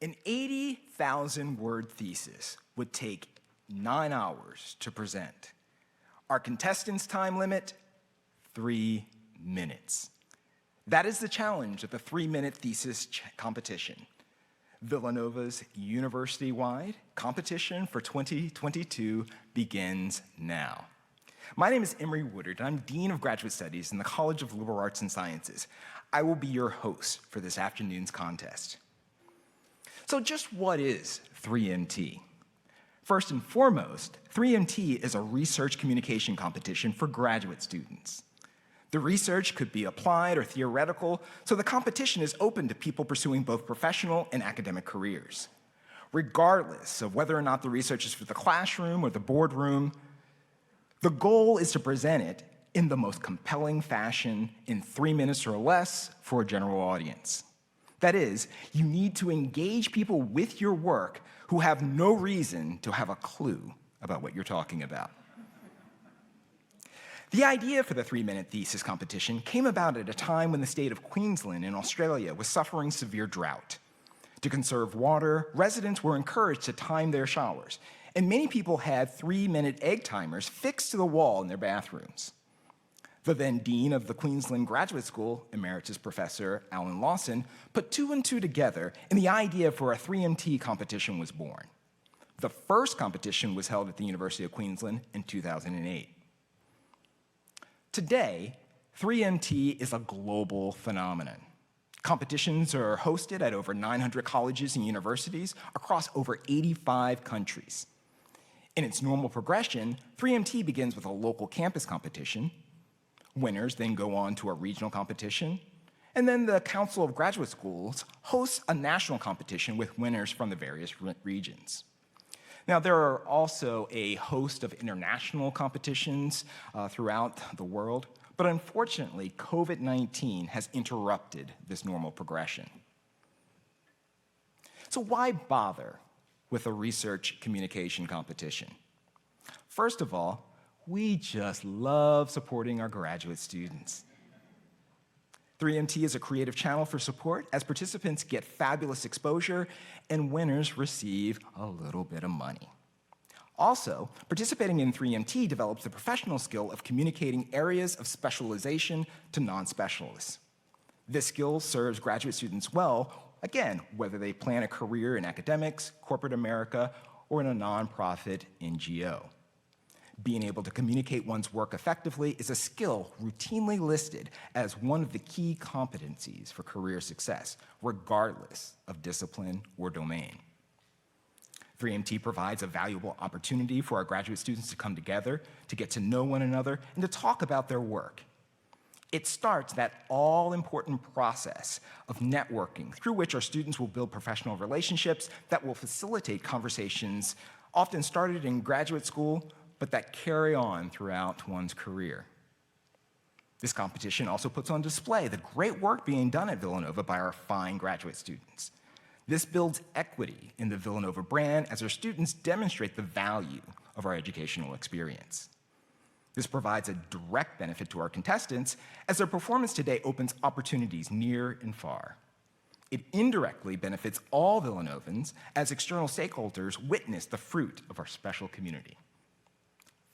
An 80,000-word thesis would take 9 hours to present. Our contestants' time limit, 3 minutes. That is the challenge of the 3-minute thesis competition. Villanova's university-wide competition for 2022 begins now. My name is Emery Woodard, and I'm Dean of Graduate Studies in the College of Liberal Arts and Sciences. I will be your host for this afternoon's contest. So just what is 3MT? First and foremost, 3MT is a research communication competition for graduate students. The research could be applied or theoretical, so the competition is open to people pursuing both professional and academic careers. Regardless of whether or not the research is for the classroom or the boardroom, the goal is to present it in the most compelling fashion in 3 minutes or less for a general audience. That is, you need to engage people with your work who have no reason to have a clue about what you're talking about. The idea for the 3-minute thesis competition came about at a time when the state of Queensland in Australia was suffering severe drought. To conserve water, residents were encouraged to time their showers, and many people had 3-minute egg timers fixed to the wall in their bathrooms. The then dean of the Queensland Graduate School, Emeritus Professor Alan Lawson, put 2 and 2 together, and the idea for a 3MT competition was born. The first competition was held at the University of Queensland in 2008. Today, 3MT is a global phenomenon. Competitions are hosted at over 900 colleges and universities across over 85 countries. In its normal progression, 3MT begins with a local campus competition. Winners then go on to a regional competition, and then the Council of Graduate Schools hosts a national competition with winners from the various regions. Now, there are also a host of international competitions throughout the world, but unfortunately, COVID-19 has interrupted this normal progression. So why bother with a research communication competition? First of all, we just love supporting our graduate students. 3MT is a creative channel for support as participants get fabulous exposure and winners receive a little bit of money. Also, participating in 3MT develops the professional skill of communicating areas of specialization to non-specialists. This skill serves graduate students well, again, whether they plan a career in academics, corporate America, or in a nonprofit NGO. Being able to communicate one's work effectively is a skill routinely listed as one of the key competencies for career success, regardless of discipline or domain. 3MT provides a valuable opportunity for our graduate students to come together, to get to know one another, and to talk about their work. It starts that all-important process of networking through which our students will build professional relationships that will facilitate conversations often started in graduate school, but that carry on throughout one's career. This competition also puts on display the great work being done at Villanova by our fine graduate students. This builds equity in the Villanova brand as our students demonstrate the value of our educational experience. This provides a direct benefit to our contestants as their performance today opens opportunities near and far. It indirectly benefits all Villanovans as external stakeholders witness the fruit of our special community.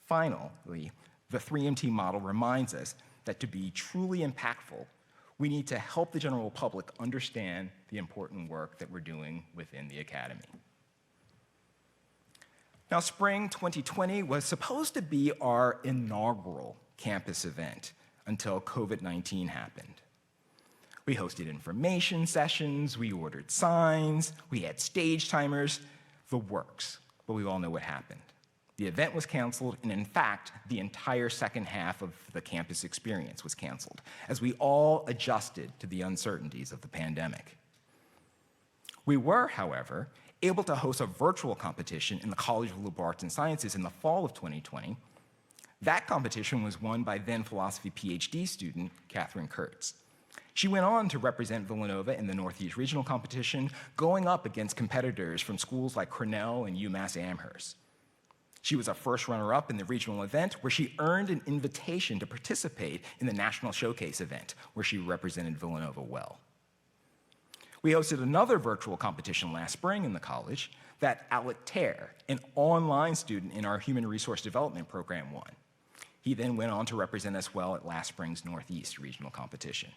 Finally, the 3MT model reminds us that to be truly impactful, we need to help the general public understand the important work that we're doing within the academy. Now, spring 2020 was supposed to be our inaugural campus event until COVID-19 happened. We hosted information sessions, we ordered signs, we had stage timers, the works, but we all know what happened. The event was canceled, and in fact, the entire second half of the campus experience was canceled, as we all adjusted to the uncertainties of the pandemic. We were, however, able to host a virtual competition in the College of Liberal Arts and Sciences in the fall of 2020. That competition was won by then philosophy PhD student Catherine Kurtz. She went on to represent Villanova in the Northeast Regional Competition, going up against competitors from schools like Cornell and UMass Amherst. She was a first runner-up in the regional event where she earned an invitation to participate in the National Showcase event where she represented Villanova well. We hosted another virtual competition last spring in the college that Alec Tear, an online student in our Human Resource Development program, won. He then went on to represent us well at last spring's Northeast regional competition.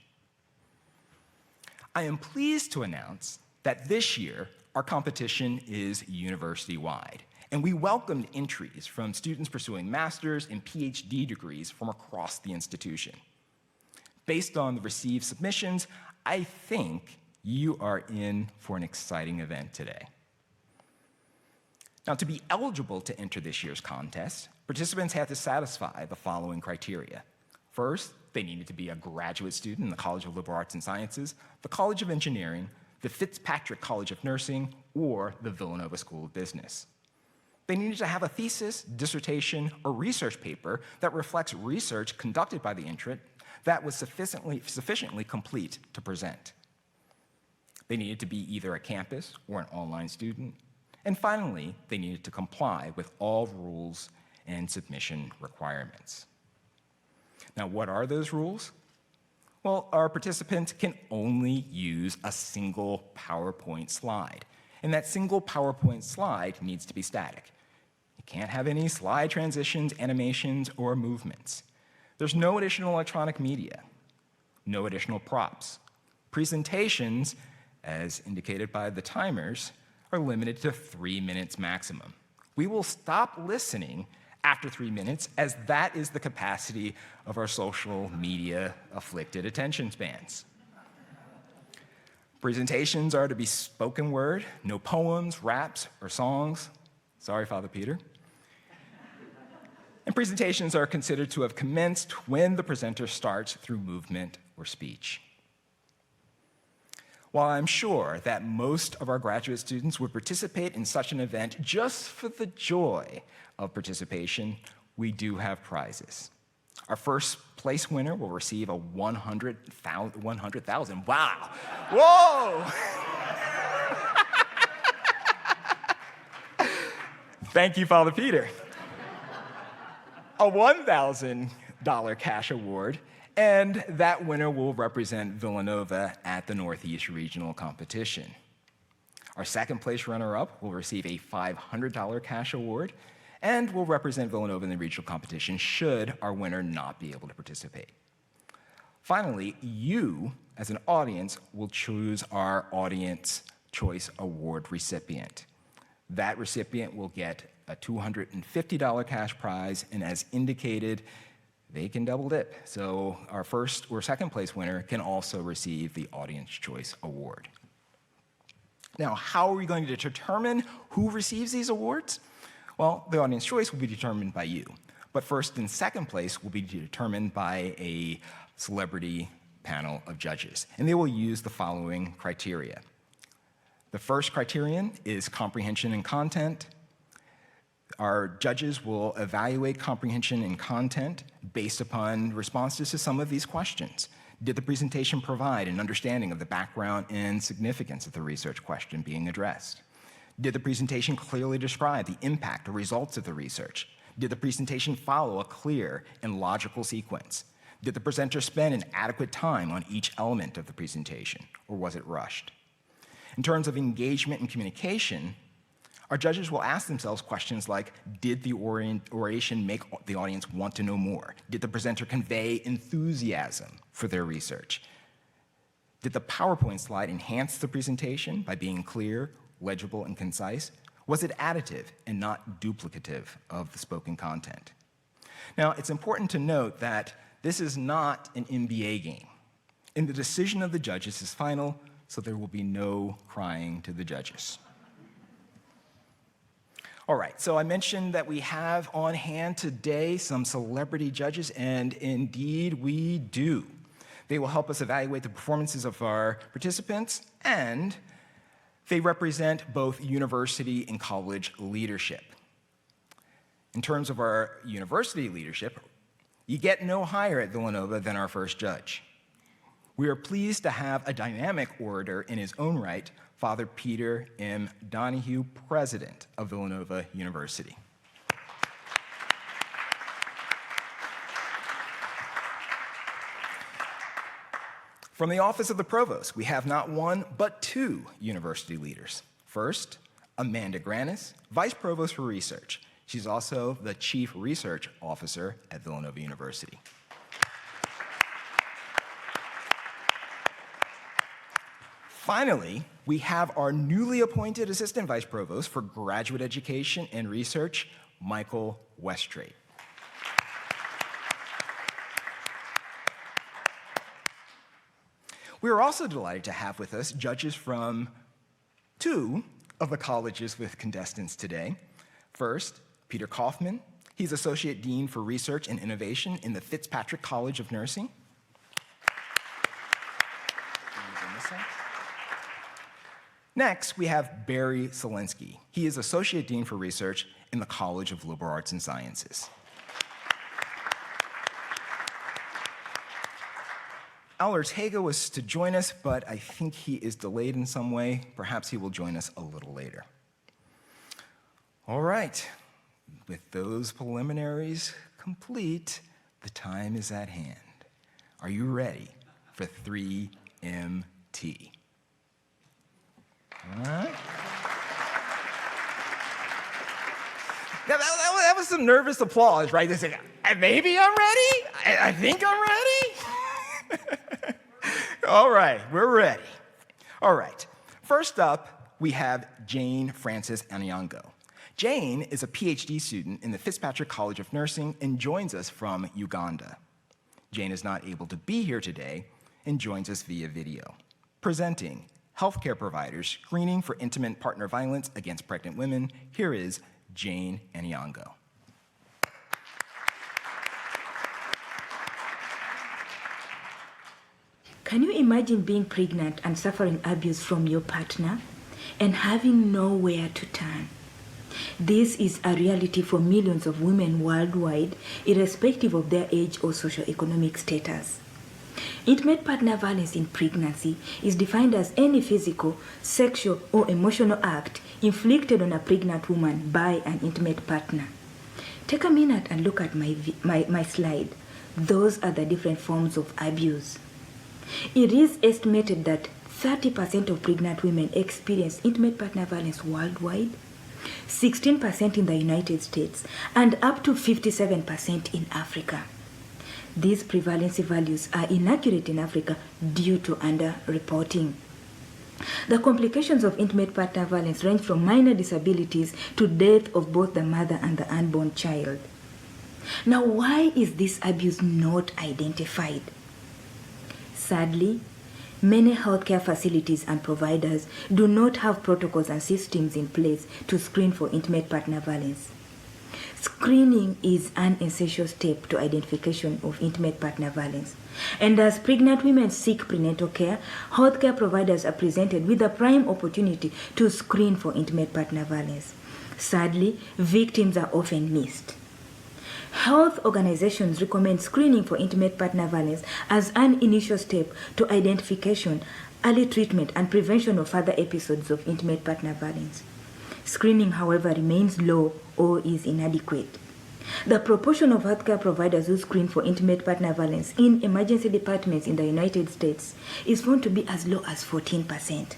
I am pleased to announce that this year, our competition is university-wide, and we welcomed entries from students pursuing master's and PhD degrees from across the institution. Based on the received submissions, I think you are in for an exciting event today. Now, to be eligible to enter this year's contest, participants had to satisfy the following criteria. First, they needed to be a graduate student in the College of Liberal Arts and Sciences, the College of Engineering, the Fitzpatrick College of Nursing, or the Villanova School of Business. They needed to have a thesis, dissertation, or research paper that reflects research conducted by the entrant that was sufficiently complete to present. They needed to be either a campus or an online student. And finally, they needed to comply with all rules and submission requirements. Now, what are those rules? Well, our participants can only use a single PowerPoint slide, and that single PowerPoint slide needs to be static. It can't have any slide transitions, animations, or movements. There's no additional electronic media, no additional props. Presentations, as indicated by the timers, are limited to 3 minutes maximum. We will stop listening after 3 minutes, as that is the capacity of our social media afflicted attention spans. Presentations are to be spoken word, no poems, raps, or songs. Sorry, Father Peter. And presentations are considered to have commenced when the presenter starts through movement or speech. While I'm sure that most of our graduate students would participate in such an event just for the joy of participation, we do have prizes. Our first place winner will receive a $100,000. Wow! Whoa! Thank you, Father Peter. A $1,000 cash award, and that winner will represent Villanova at the Northeast Regional Competition. Our second place runner-up will receive a $500 cash award and will represent Villanova in the regional competition should our winner not be able to participate. Finally, you, as an audience, will choose our Audience Choice Award recipient. That recipient will get a $250 cash prize, and as indicated, they can double dip. So our first or second place winner can also receive the Audience Choice Award. Now, how are we going to determine who receives these awards? Well, the audience choice will be determined by you. But first and second place will be determined by a celebrity panel of judges. And they will use the following criteria. The first criterion is comprehension and content. Our judges will evaluate comprehension and content based upon responses to some of these questions. Did the presentation provide an understanding of the background and significance of the research question being addressed? Did the presentation clearly describe the impact or results of the research? Did the presentation follow a clear and logical sequence? Did the presenter spend an adequate time on each element of the presentation, or was it rushed? In terms of engagement and communication, our judges will ask themselves questions like, did the oration make the audience want to know more? Did the presenter convey enthusiasm for their research? Did the PowerPoint slide enhance the presentation by being clear, legible, and concise? Was it additive and not duplicative of the spoken content? Now, it's important to note that this is not an NBA game, and the decision of the judges is final, so there will be no crying to the judges. All right, so I mentioned that we have on hand today some celebrity judges, and indeed we do. They will help us evaluate the performances of our participants, and they represent both university and college leadership. In terms of our university leadership, you get no higher at Villanova than our first judge. We are pleased to have a dynamic orator in his own right, Father Peter M. Donahue, president of Villanova University. From the Office of the Provost, we have not one, but two university leaders. First, Amanda Granis, Vice Provost for Research. She's also the Chief Research Officer at Villanova University. Finally, we have our newly appointed Assistant Vice Provost for Graduate Education and Research, Michael Westrate. We are also delighted to have with us judges from two of the colleges with contestants today. First, Peter Kaufman. He's Associate Dean for Research and Innovation in the Fitzpatrick College of Nursing. Next, we have Barry Selensky. He is Associate Dean for Research in the College of Liberal Arts and Sciences. Al Ortega was to join us, but I think he is delayed in some way. Perhaps he will join us a little later. All right, with those preliminaries complete, the time is at hand. Are you ready for 3MT? All right. That was some nervous applause, right? They said, maybe I'm ready? I think I'm ready? All right, we're ready. All right, first up, we have Jane Frances Anayango. Jane is a PhD student in the Fitzpatrick College of Nursing and joins us from Uganda. Jane is not able to be here today and joins us via video. Presenting Healthcare Providers Screening for Intimate Partner Violence Against Pregnant Women, here is Jane Anayango. Can you imagine being pregnant and suffering abuse from your partner and having nowhere to turn? This is a reality for millions of women worldwide, irrespective of their age or socioeconomic status. Intimate partner violence in pregnancy is defined as any physical, sexual, or emotional act inflicted on a pregnant woman by an intimate partner. Take a minute and look at my slide. Those are the different forms of abuse. It is estimated that 30% of pregnant women experience intimate partner violence worldwide, 16% in the United States, and up to 57% in Africa. These prevalence values are inaccurate in Africa due to underreporting. The complications of intimate partner violence range from minor disabilities to death of both the mother and the unborn child. Now, why is this abuse not identified? Sadly, many healthcare facilities and providers do not have protocols and systems in place to screen for intimate partner violence. Screening is an essential step to identification of intimate partner violence. And as pregnant women seek prenatal care, healthcare providers are presented with a prime opportunity to screen for intimate partner violence. Sadly, victims are often missed. Health organizations recommend screening for intimate partner violence as an initial step to identification, early treatment, and prevention of further episodes of intimate partner violence. Screening, however, remains low or is inadequate. The proportion of healthcare providers who screen for intimate partner violence in emergency departments in the United States is found to be as low as 14%.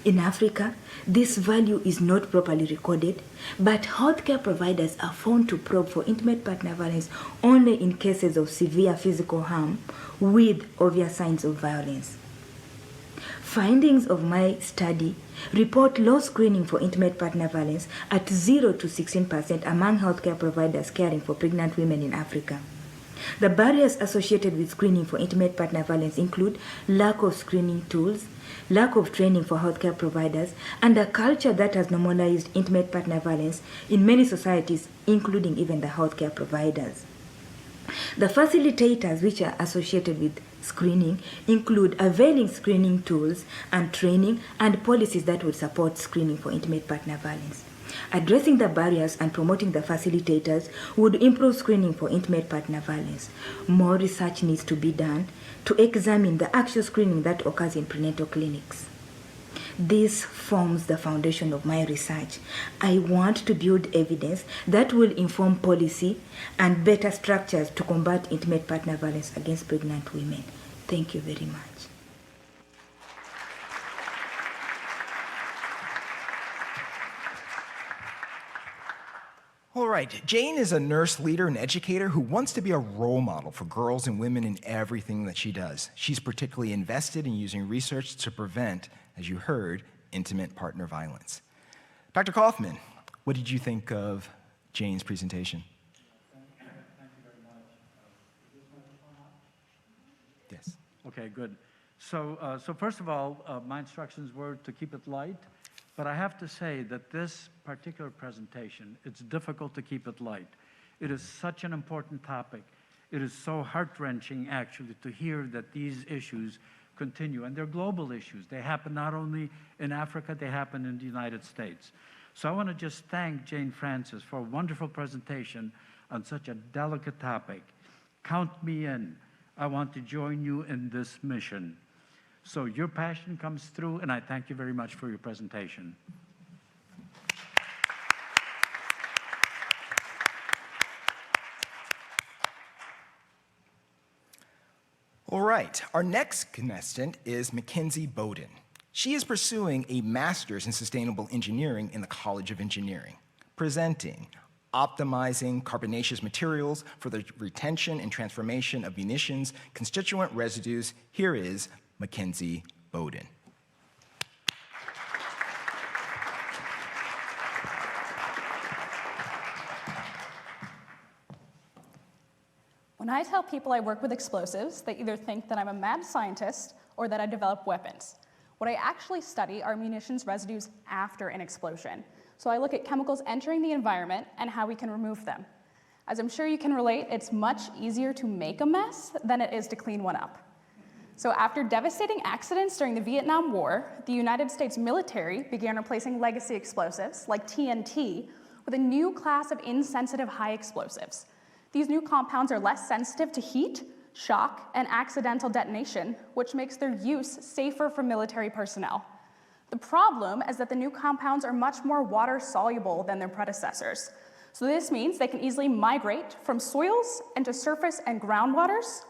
In Africa, this value is not properly recorded, but healthcare providers are found to probe for intimate partner violence only in cases of severe physical harm with obvious signs of violence. Findings of my study report low screening for intimate partner violence at 0 to 16% among healthcare providers caring for pregnant women in Africa. The barriers associated with screening for intimate partner violence include lack of screening tools, lack of training for healthcare providers, and a culture that has normalized intimate partner violence in many societies, including even the healthcare providers. The facilitators which are associated with screening include availing screening tools and training and policies that would support screening for intimate partner violence. Addressing the barriers and promoting the facilitators would improve screening for intimate partner violence. More research needs to be done to examine the actual screening that occurs in prenatal clinics. This forms the foundation of my research. I want to build evidence that will inform policy and better structures to combat intimate partner violence against pregnant women. Thank you very much. All right, Jane is a nurse leader and educator who wants to be a role model for girls and women in everything that she does. She's particularly invested in using research to prevent, as you heard, intimate partner violence. Dr. Kaufman, what did you think of Jane's presentation? Thank you very much. Is this microphone on? Yes. Okay, good. So first of all, my instructions were to keep it light, but I have to say that this particular presentation, it's difficult to keep it light. It is such an important topic. It is so heart-wrenching, actually, to hear that these issues continue, and they're global issues. They happen not only in Africa, they happen in the United States. So I want to just thank Jane Francis for a wonderful presentation on such a delicate topic. Count me in. I want to join you in this mission. So your passion comes through, and I thank you very much for your presentation. All right, our next contestant is Mackenzie Bowden. She is pursuing a master's in sustainable engineering in the College of Engineering, presenting optimizing carbonaceous materials for the retention and transformation of munitions constituent residues. Here is Mackenzie Bowden. When I tell people I work with explosives, they either think that I'm a mad scientist or that I develop weapons. What I actually study are munitions residues after an explosion. So I look at chemicals entering the environment and how we can remove them. As I'm sure you can relate, it's much easier to make a mess than it is to clean one up. So after devastating accidents during the Vietnam War, the United States military began replacing legacy explosives, like TNT, with a new class of insensitive high explosives. These new compounds are less sensitive to heat, shock, and accidental detonation, which makes their use safer for military personnel. The problem is that the new compounds are much more water-soluble than their predecessors. So this means they can easily migrate from soils into surface and groundwaters,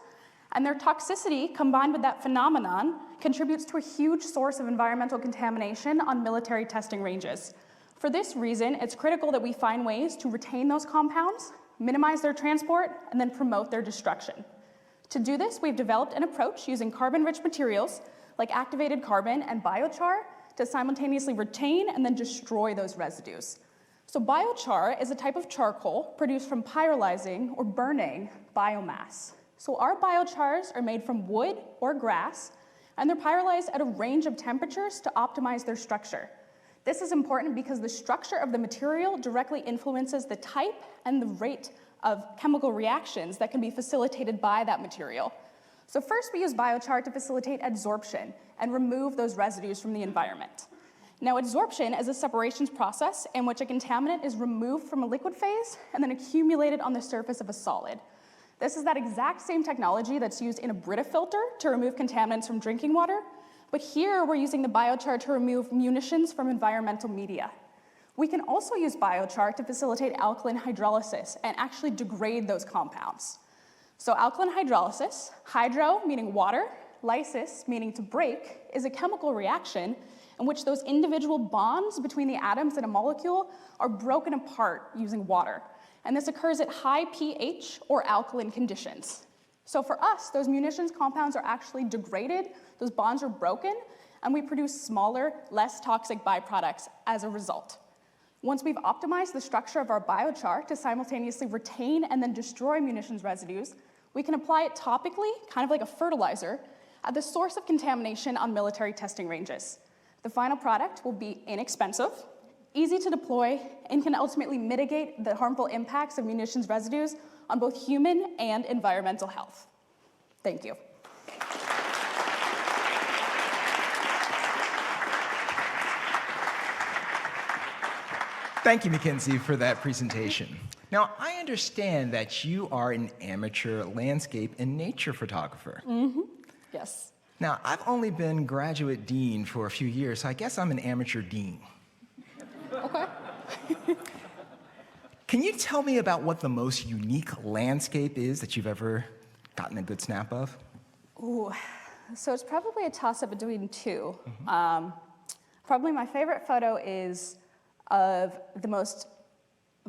and their toxicity, combined with that phenomenon, contributes to a huge source of environmental contamination on military testing ranges. For this reason, it's critical that we find ways to retain those compounds, minimize their transport, and then promote their destruction. To do this, we've developed an approach using carbon-rich materials like activated carbon and biochar to simultaneously retain and then destroy those residues. So biochar is a type of charcoal produced from pyrolyzing or burning biomass. So our biochars are made from wood or grass, and they're pyrolyzed at a range of temperatures to optimize their structure. This is important because the structure of the material directly influences the type and the rate of chemical reactions that can be facilitated by that material. So first, we use biochar to facilitate adsorption and remove those residues from the environment. Now, adsorption is a separations process in which a contaminant is removed from a liquid phase and then accumulated on the surface of a solid. This is that exact same technology that's used in a Brita filter to remove contaminants from drinking water, but here we're using the biochar to remove munitions from environmental media. We can also use biochar to facilitate alkaline hydrolysis and actually degrade those compounds. So alkaline hydrolysis, hydro meaning water, lysis meaning to break, is a chemical reaction in which those individual bonds between the atoms in a molecule are broken apart using water. And this occurs at high pH or alkaline conditions. So for us, those munitions compounds are actually degraded, those bonds are broken, and we produce smaller, less toxic byproducts as a result. Once we've optimized the structure of our biochar to simultaneously retain and then destroy munitions residues, we can apply it topically, kind of like a fertilizer, at the source of contamination on military testing ranges. The final product will be inexpensive, easy to deploy, and can ultimately mitigate the harmful impacts of munitions residues on both human and environmental health. Thank you. Thank you, Mackenzie, for that presentation. Now, I understand that you are an amateur landscape and nature photographer. Yes. Now, I've only been graduate dean for a few years, so I guess I'm an amateur dean. Okay. Can you tell me about what the most unique landscape is that you've ever gotten a good snap of? Ooh, so it's probably a toss-up between two. Probably my favorite photo is of the most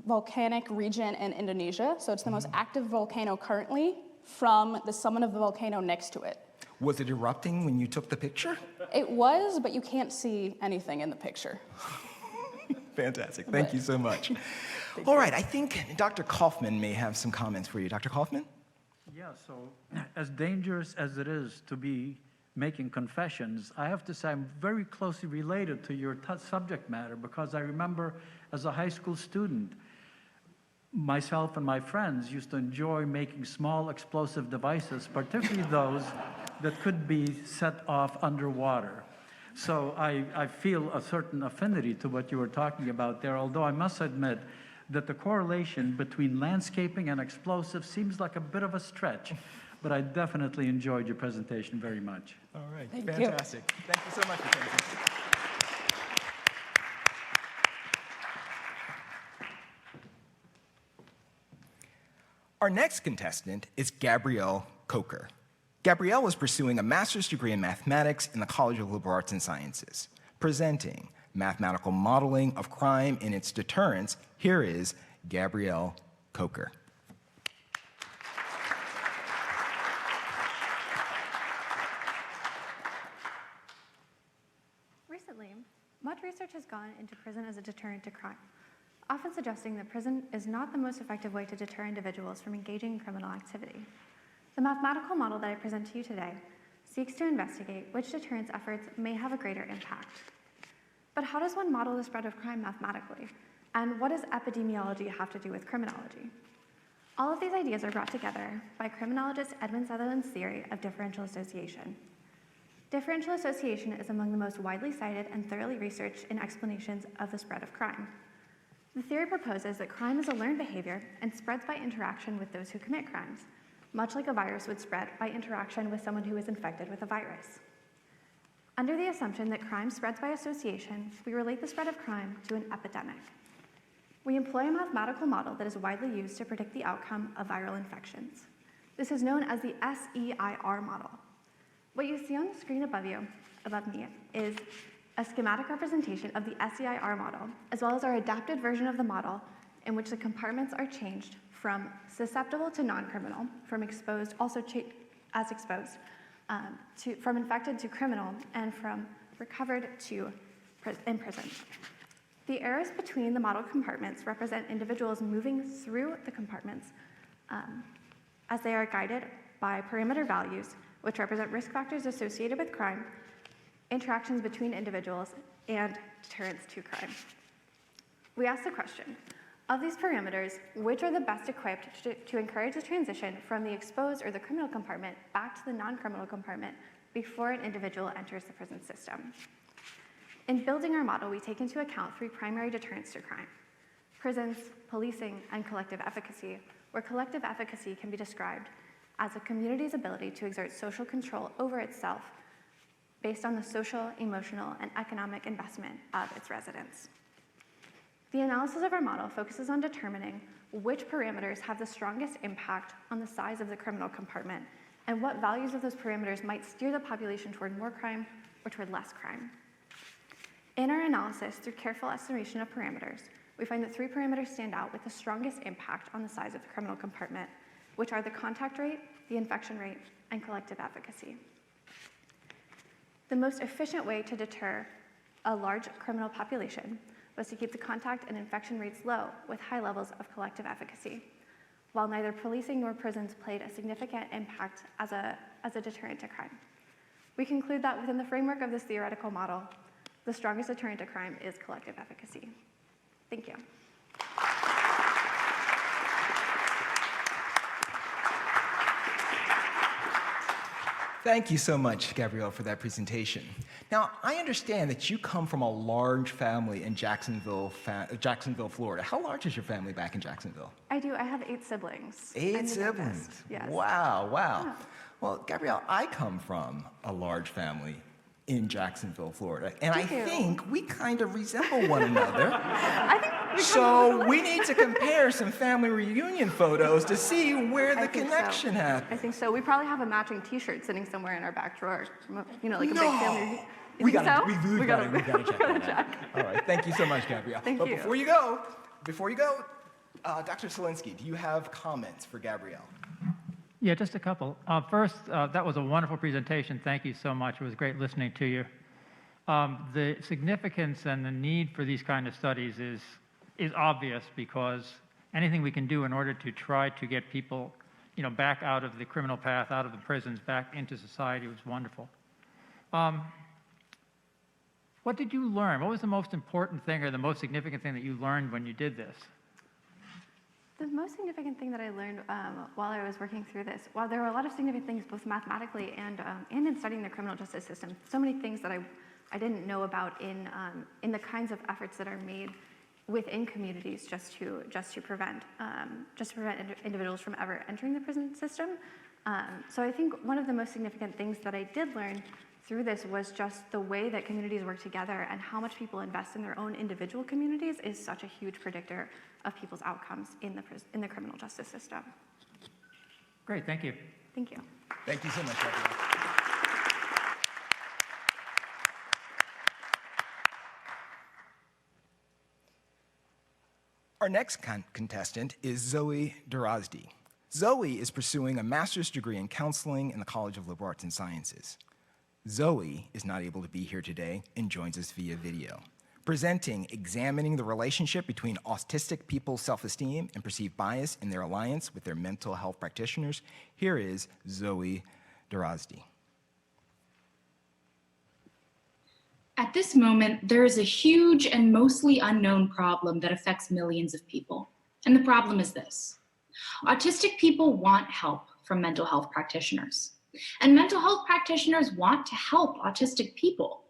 volcanic region in Indonesia. So it's the most active volcano currently from the summit of the volcano next to it. Was it erupting when you took the picture? It was, but you can't see anything in the picture. Fantastic. Thank you so much. All right, I think Dr. Kaufman may have some comments for you. Dr. Kaufman? Yeah, so as dangerous as it is to be making confessions, I have to say I'm very closely related to your subject matter, because I remember as a high school student, myself and my friends used to enjoy making small explosive devices, particularly those that could be set off underwater. So I feel a certain affinity to what you were talking about there, although I must admit that the correlation between landscaping and explosives seems like a bit of a stretch, but I definitely enjoyed your presentation very much. All right, Thank fantastic. Thank you so much, Mackenzie. Our next contestant is Gabrielle Coker. Gabrielle is pursuing a master's degree in mathematics in the College of Liberal Arts and Sciences. Presenting Mathematical Modeling of Crime and Its Deterrence, here is Gabrielle Coker. Recently, much research has gone into prison as a deterrent to crime, often suggesting that prison is not the most effective way to deter individuals from engaging in criminal activity. The mathematical model that I present to you today seeks to investigate which deterrence efforts may have a greater impact. But how does one model the spread of crime mathematically? And what does epidemiology have to do with criminology? All of these ideas are brought together by criminologist Edwin Sutherland's theory of differential association. Differential association is among the most widely cited and thoroughly researched in explanations of the spread of crime. The theory proposes that crime is a learned behavior and spreads by interaction with those who commit crimes, much like a virus would spread by interaction with someone who is infected with a virus. Under the assumption that crime spreads by association, we relate the spread of crime to an epidemic. We employ a mathematical model that is widely used to predict the outcome of viral infections. This is known as the SEIR model. What you see on the screen above me, is a schematic representation of the SEIR model, as well as our adapted version of the model in which the compartments are changed from susceptible to non-criminal, from exposed, also as exposed, from infected to criminal, and from recovered to imprisoned. The arrows between the model compartments represent individuals moving through the compartments as they are guided by parameter values, which represent risk factors associated with crime, interactions between individuals, and deterrence to crime. We ask the question, of these parameters, which are the best equipped to encourage the transition from the exposed or the criminal compartment back to the non-criminal compartment before an individual enters the prison system? In building our model, we take into account three primary deterrents to crime: prisons, policing, and collective efficacy, where collective efficacy can be described as a community's ability to exert social control over itself based on the social, emotional, and economic investment of its residents. The analysis of our model focuses on determining which parameters have the strongest impact on the size of the criminal compartment and what values of those parameters might steer the population toward more crime or toward less crime. In our analysis, through careful estimation of parameters, we find that three parameters stand out with the strongest impact on the size of the criminal compartment, which are the contact rate, the infection rate, and collective efficacy. The most efficient way to deter a large criminal population was to keep the contact and infection rates low with high levels of collective efficacy, while neither policing nor prisons played a significant impact as a deterrent to crime. We conclude that within the framework of this theoretical model, the strongest deterrent to crime is collective efficacy. Thank you. Thank you so much, Gabrielle, for that presentation. Now, I understand that you come from a large family in Jacksonville, Florida. How large is your family back in Jacksonville? I do. I have 8 siblings. 8 siblings? Yes. Wow. Yeah. Well, Gabrielle, I come from a large family in Jacksonville, Florida, and Do I you? think we kind of resemble one another. I think So we need to compare some family reunion photos to see where the connection happened. I think so. We probably have a matching T-shirt sitting somewhere in our back drawer. You know, like a big family. We think gotta, so? we gotta check that out. All right, thank you so much, Gabrielle. Thank but you. before you go, Dr. Selinsky, do you have comments for Gabrielle? Yeah, just a couple. First, that was a wonderful presentation. Thank you so much. It was great listening to you. The significance and the need for these kind of studies is obvious, because anything we can do in order to try to get people, back out of the criminal path, out of the prisons, back into society was wonderful. What did you learn? What was the most important thing or the most significant thing that you learned when you did this? The most significant thing that I learned while I was working through this, while there were a lot of significant things both mathematically and in studying the criminal justice system, so many things that I didn't know about in the kinds of efforts that are made within communities just to prevent individuals from ever entering the prison system. So I think one of the most significant things that I did learn through this was just the way that communities work together, and how much people invest in their own individual communities is such a huge predictor of people's outcomes in the criminal justice system. Great, thank you. Thank you. Thank you so much, Gabrielle. Our next contestant is Zoe Derozdi. Zoe is pursuing a master's degree in counseling in the College of Liberal Arts and Sciences. Zoe is not able to be here today and joins us via video. Presenting Examining the Relationship Between Autistic People's Self-Esteem and Perceived Bias in Their Alliance with Their Mental Health Practitioners, here is Zoe Derozdi. At this moment, there is a huge and mostly unknown problem that affects millions of people. And the problem is this: autistic people want help from mental health practitioners. And mental health practitioners want to help autistic people.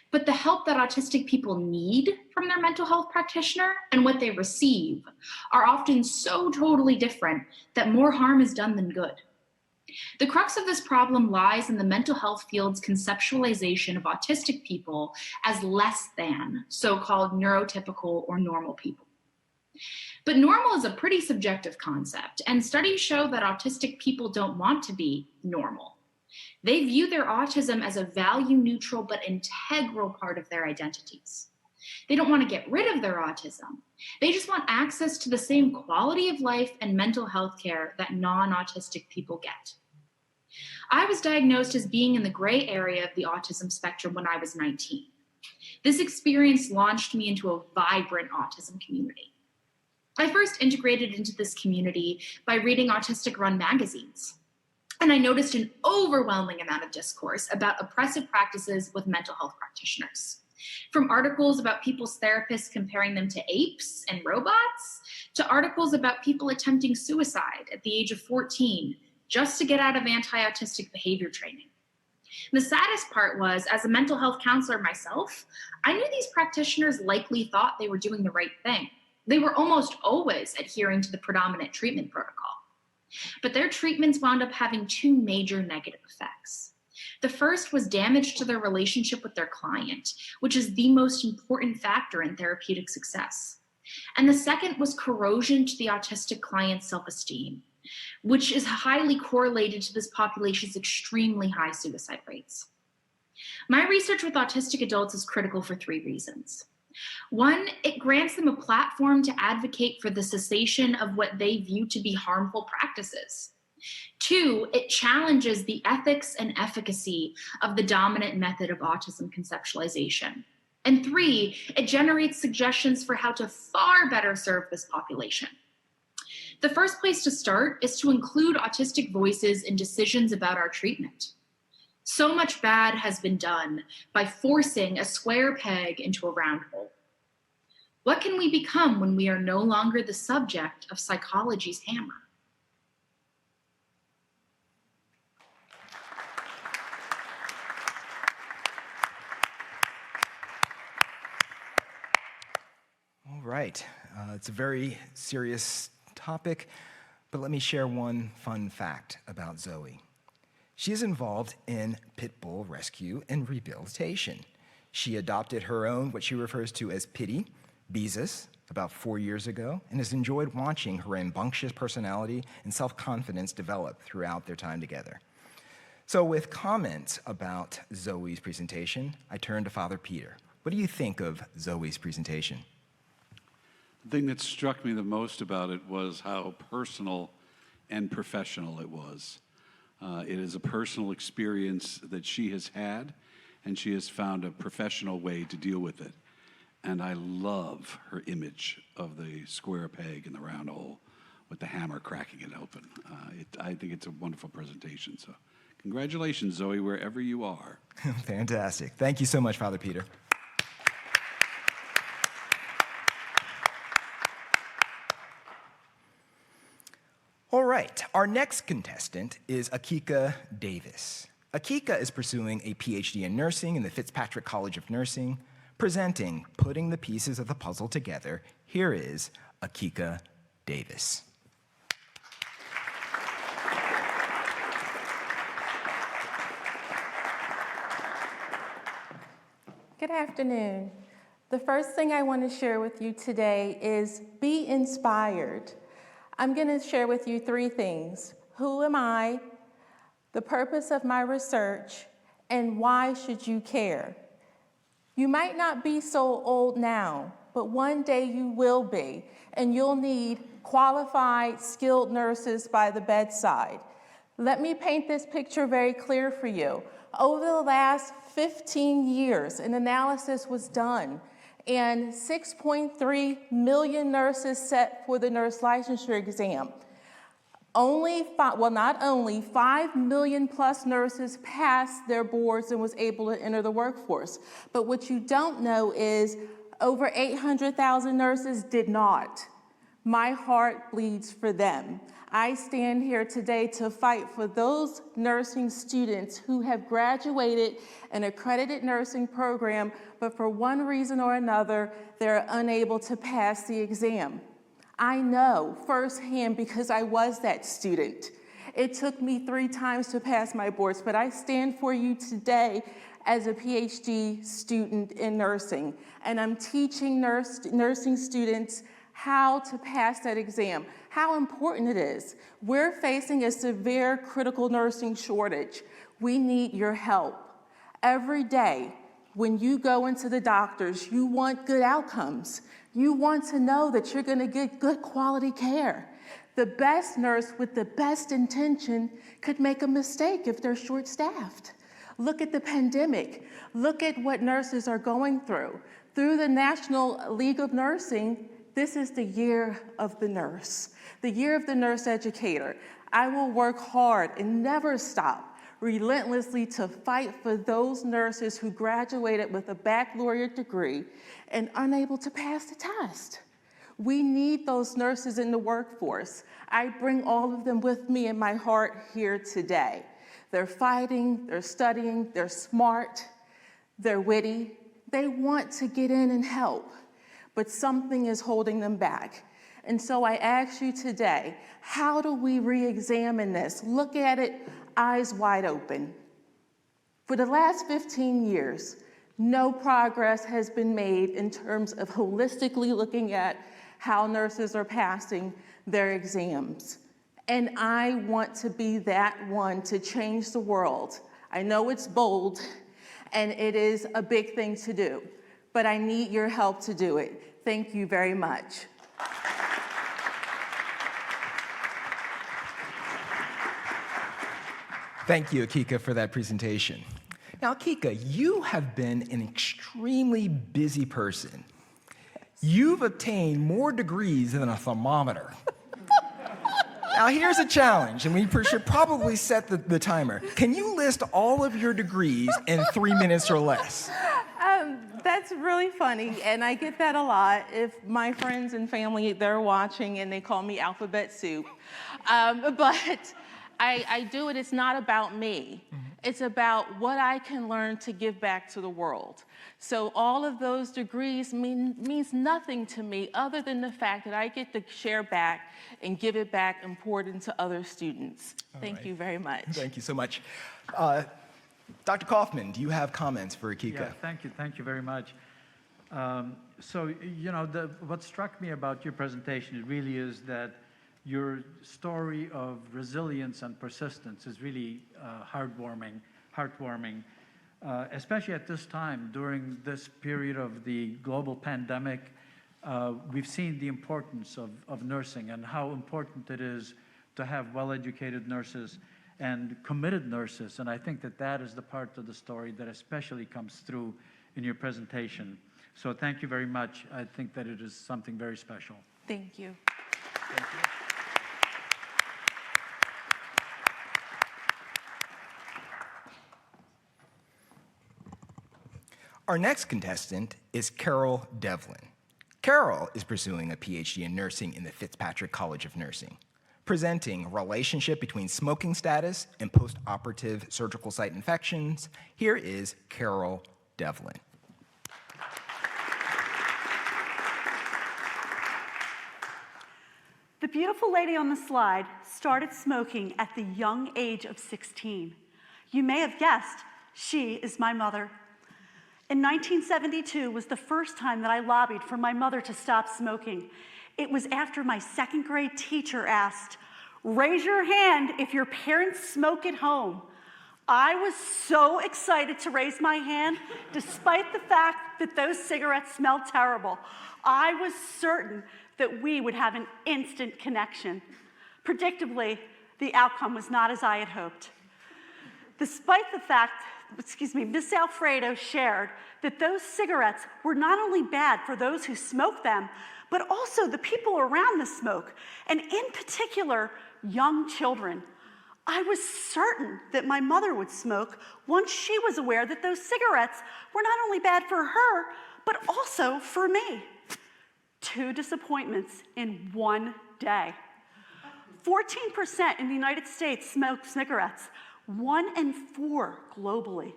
But the help that autistic people need from their mental health practitioner and what they receive are often so totally different that more harm is done than good. The crux of this problem lies in the mental health field's conceptualization of autistic people as less than so-called neurotypical or normal people. But normal is a pretty subjective concept, and studies show that autistic people don't want to be normal. They view their autism as a value-neutral but integral part of their identities. They don't want to get rid of their autism. They just want access to the same quality of life and mental health care that non-autistic people get. I was diagnosed as being in the gray area of the autism spectrum when I was 19. This experience launched me into a vibrant autism community. I first integrated into this community by reading autistic-run magazines. And I noticed an overwhelming amount of discourse about oppressive practices with mental health practitioners. From articles about people's therapists comparing them to apes and robots, to articles about people attempting suicide at the age of 14 just to get out of anti-autistic behavior training. And the saddest part was, as a mental health counselor myself, I knew these practitioners likely thought they were doing the right thing. They were almost always adhering to the predominant treatment protocol. But their treatments wound up having two major negative effects. The first was damage to their relationship with their client, which is the most important factor in therapeutic success. And the second was corrosion to the autistic client's self-esteem, which is highly correlated to this population's extremely high suicide rates. My research with autistic adults is critical for three reasons. One, it grants them a platform to advocate for the cessation of what they view to be harmful practices. Two, it challenges the ethics and efficacy of the dominant method of autism conceptualization. And three, it generates suggestions for how to far better serve this population. The first place to start is to include autistic voices in decisions about our treatment. So much bad has been done by forcing a square peg into a round hole. What can we become when we are no longer the subject of psychology's hammer? All right, it's a very serious topic, but let me share one fun fact about Zoe. She is involved in pit bull rescue and rehabilitation. She adopted her own, what she refers to as Pitty, Beezus, about 4 years ago and has enjoyed watching her rambunctious personality and self-confidence develop throughout their time together. So with comments about Zoe's presentation, I turn to Father Peter. What do you think of Zoe's presentation? The thing that struck me the most about it was how personal and professional it was. It is a personal experience that she has had, and she has found a professional way to deal with it. And I love her image of the square peg in the round hole with the hammer cracking it open. I think it's a wonderful presentation. So congratulations, Zoe, wherever you are. Fantastic. Thank you so much, Father Peter. All right, our next contestant is Akika Davis. Akika is pursuing a PhD in nursing in the Fitzpatrick College of Nursing. Presenting Putting the Pieces of the Puzzle Together, here is Akika Davis. Good afternoon. The first thing I want to share with you today is be inspired. I'm going to share with you 3 things. Who am I? The purpose of my research, and why should you care? You might not be so old now, but one day you will be, and you'll need qualified, skilled nurses by the bedside. Let me paint this picture very clear for you. Over the last 15 years, an analysis was done, and 6.3 million nurses set for the nurse licensure exam. Not only 5 million plus nurses passed their boards and was able to enter the workforce. But what you don't know is over 800,000 nurses did not. My heart bleeds for them. I stand here today to fight for those nursing students who have graduated an accredited nursing program, but for one reason or another, they're unable to pass the exam. I know firsthand because I was that student. It took me 3 times to pass my boards, but I stand for you today as a PhD student in nursing, and I'm teaching nursing students how to pass that exam, how important it is. We're facing a severe critical nursing shortage. We need your help. Every day, when you go into the doctors, you want good outcomes. You want to know that you're going to get good quality care. The best nurse with the best intention could make a mistake if they're short-staffed. Look at the pandemic. Look at what nurses are going through. Through the National League of Nursing, this is the year of the nurse, the year of the nurse educator. I will work hard and never stop relentlessly to fight for those nurses who graduated with a baccalaureate degree and unable to pass the test. We need those nurses in the workforce. I bring all of them with me in my heart here today. They're fighting, they're studying, they're smart, they're witty. They want to get in and help, but something is holding them back. And so I ask you today, how do we re-examine this? Look at it eyes wide open. For the last 15 years, no progress has been made in terms of holistically looking at how nurses are passing their exams. And I want to be that one to change the world. I know it's bold, and it is a big thing to do, but I need your help to do it. Thank you very much. Thank you, Akika, for that presentation. Now, Akika, you have been an extremely busy person. You've obtained more degrees than a thermometer. Now, here's a challenge, and we should probably set the timer. Can you list all of your degrees in 3 minutes or less? That's really funny, and I get that a lot. If my friends and family, they're watching, and they call me alphabet soup. But I do it, it's not about me. It's about what I can learn to give back to the world. So all of those degrees means nothing to me other than the fact that I get to share back and give it back and pour it into other students. Thank you very much. Thank you so much. Dr. Kaufman, do you have comments for Akika? Yeah, thank you very much. So, you know, what struck me about your presentation really is that your story of resilience and persistence is really heartwarming, especially at this time during this period of the global pandemic. We've seen the importance of nursing and how important it is to have well-educated nurses and committed nurses. And I think that that is the part of the story that especially comes through in your presentation. So thank you very much. I think that it is something very special. Thank you. Thank you. Our next contestant is Carol Devlin. Carol is pursuing a PhD in nursing in the Fitzpatrick College of Nursing, presenting relationship between smoking status and post-operative surgical site infections. Here is Carol Devlin. The beautiful lady on the slide started smoking at the young age of 16. You may have guessed, she is my mother. In 1972 was the first time that I lobbied for my mother to stop smoking. It was after my second grade teacher asked, "Raise your hand if your parents smoke at home." I was so excited to raise my hand, despite the fact that those cigarettes smelled terrible. I was certain that we would have an instant connection. Predictably, the outcome was not as I had hoped. Despite the fact, Miss Alfredo shared that those cigarettes were not only bad for those who smoked them, but also the people around the smoke, and in particular, young children. I was certain that my mother would smoke once she was aware that those cigarettes were not only bad for her, but also for me. 2 disappointments in one day. 14% in the United States smoke cigarettes, 1 in 4 globally.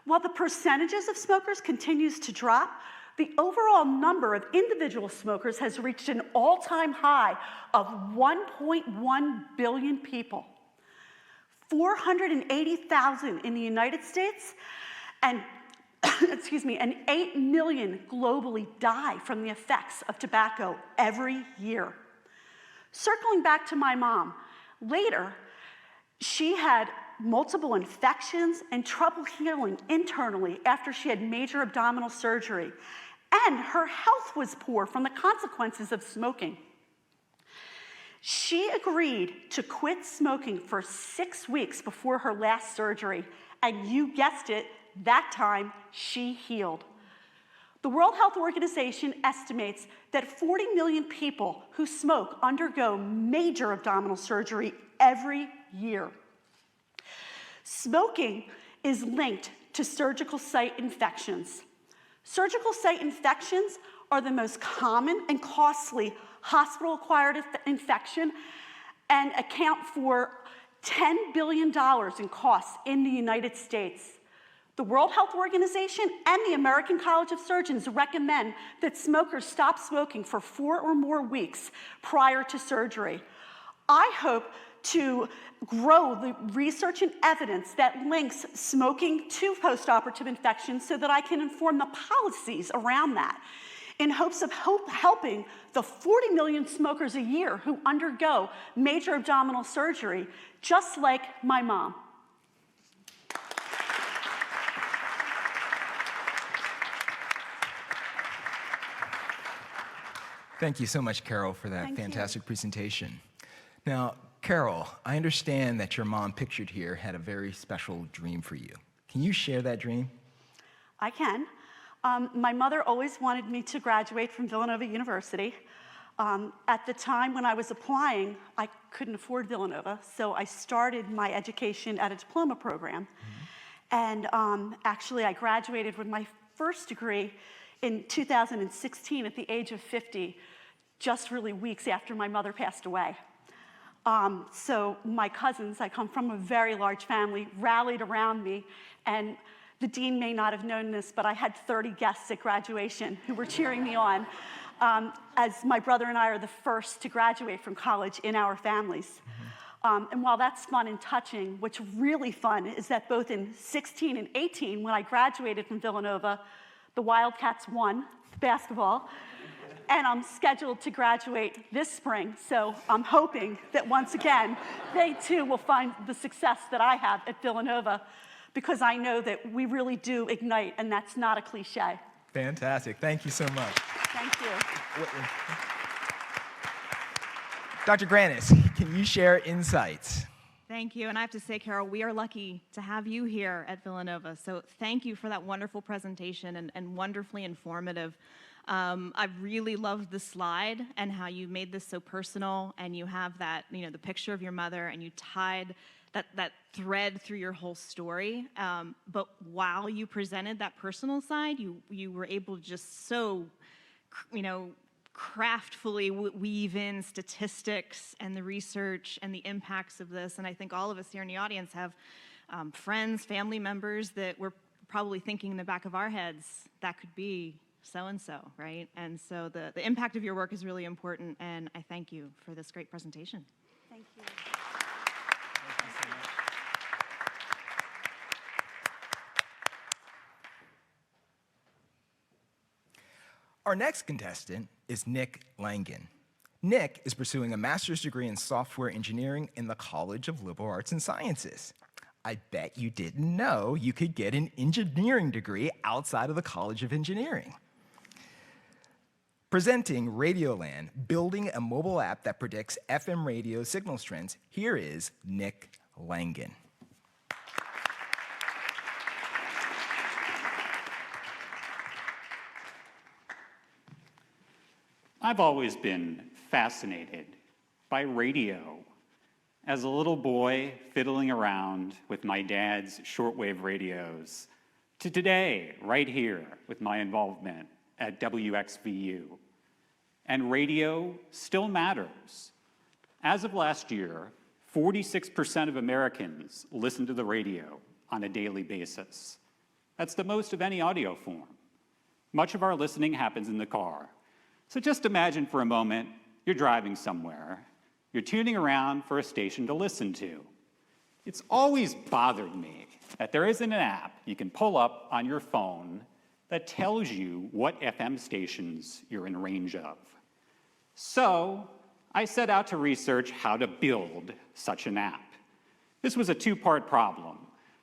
While the percentages of smokers continues to drop, the overall number of individual smokers has reached an all-time high of 1.1 billion people. 480,000 in the United States and and 8 million globally die from the effects of tobacco every year. Circling back to my mom, later, she had multiple infections and trouble healing internally after she had major abdominal surgery, and her health was poor from the consequences of smoking. She agreed to quit smoking for 6 weeks before her last surgery, and you guessed it, that time she healed. The World Health Organization estimates that 40 million people who smoke undergo major abdominal surgery every year. Smoking is linked to surgical site infections. Surgical site infections are the most common and costly hospital-acquired infection and account for $10 billion in costs in the United States. The World Health Organization and the American College of Surgeons recommend that smokers stop smoking for 4 or more weeks prior to surgery. I hope to grow the research and evidence that links smoking to postoperative infections so that I can inform the policies around that, in hopes of helping the 40 million smokers a year who undergo major abdominal surgery, just like my mom. Thank you so much, Carol, for that fantastic presentation. Now, Carol, I understand that your mom pictured here had a very special dream for you. Can you share that dream? I can. My mother always wanted me to graduate from Villanova University. At the time when I was applying, I couldn't afford Villanova, so I started my education at a diploma program. And actually, I graduated with my first degree in 2016 at the age of 50, just really weeks after my mother passed away. So my cousins, I come from a very large family, rallied around me, and the dean may not have known this, but I had 30 guests at graduation who were cheering me on, as my brother and I are the first to graduate from college in our families. And while that's fun and touching, what's really fun is that both in 16 and 18, when I graduated from Villanova, The Wildcats won basketball, and I'm scheduled to graduate this spring. So I'm hoping that once again, they too will find the success that I have at Villanova, because I know that we really do ignite, and that's not a cliche. Fantastic. Thank you so much. Thank you. Dr. Granis, can you share insights? Thank you. And I have to say, Carol, we are lucky to have you here at Villanova. So thank you for that wonderful presentation and wonderfully informative. I really loved the slide and how you made this so personal, and you have that, the picture of your mother, and you tied that thread through your whole story. But while you presented that personal side, you were able to just so, craftfully weave in statistics and the research and the impacts of this. And I think all of us here in the audience have friends, family members that we're probably thinking in the back of our heads, that could be so-and-so, right? And so the impact of your work is really important, and I thank you for this great presentation. Thank you. Our next contestant is Nick Langen. Nick is pursuing a master's degree in software engineering in the College of Liberal Arts and Sciences. I bet you didn't know you could get an engineering degree outside of the College of Engineering. Presenting Radioland, building a mobile app that predicts FM radio signal strengths, here is Nick Langen. I've always been fascinated by radio. As a little boy fiddling around with my dad's shortwave radios, to today, right here with my involvement at WXVU. And radio still matters. As of last year, 46% of Americans listen to the radio on a daily basis. That's the most of any audio form. Much of our listening happens in the car. So just imagine for a moment, you're driving somewhere, you're tuning around for a station to listen to. It's always bothered me that there isn't an app you can pull up on your phone that tells you what FM stations you're in range of. So I set out to research how to build such an app. This was a two-part problem.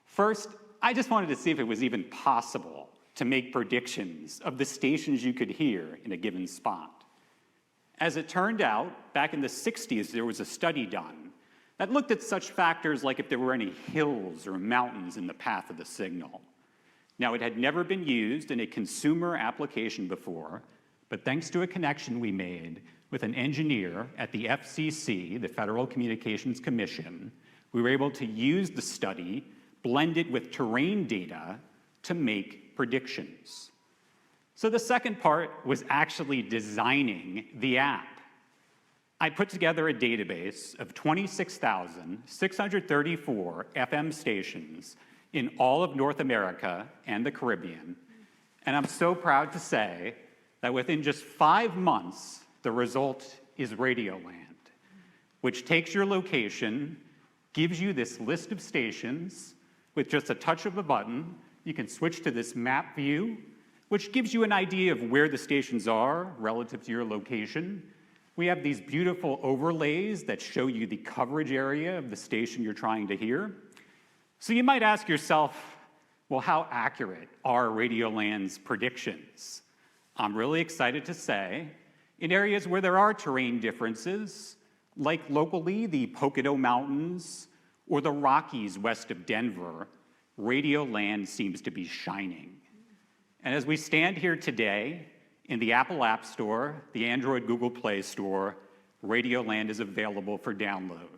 First, I just wanted to see if it was even possible to make predictions of the stations you could hear in a given spot. As it turned out, back in the 60s, there was a study done that looked at such factors like if there were any hills or mountains in the path of the signal. Now, it had never been used in a consumer application before, but thanks to a connection we made with an engineer at the FCC, the Federal Communications Commission, we were able to use the study, blend it with terrain data to make predictions. So the second part was actually designing the app. I put together a database of 26,634 FM stations in all of North America and the Caribbean, and I'm so proud to say that within just 5 months, the result is Radioland, which takes your location, gives you this list of stations. With just a touch of a button, you can switch to this map view, which gives you an idea of where the stations are relative to your location. We have these beautiful overlays that show you the coverage area of the station you're trying to hear. So you might ask yourself, well, how accurate are Radioland's predictions? I'm really excited to say, in areas where there are terrain differences, like locally the Pocono Mountains or the Rockies west of Denver, Radioland seems to be shining. And as we stand here today, in the Apple App Store, the Android Google Play Store, Radioland is available for download.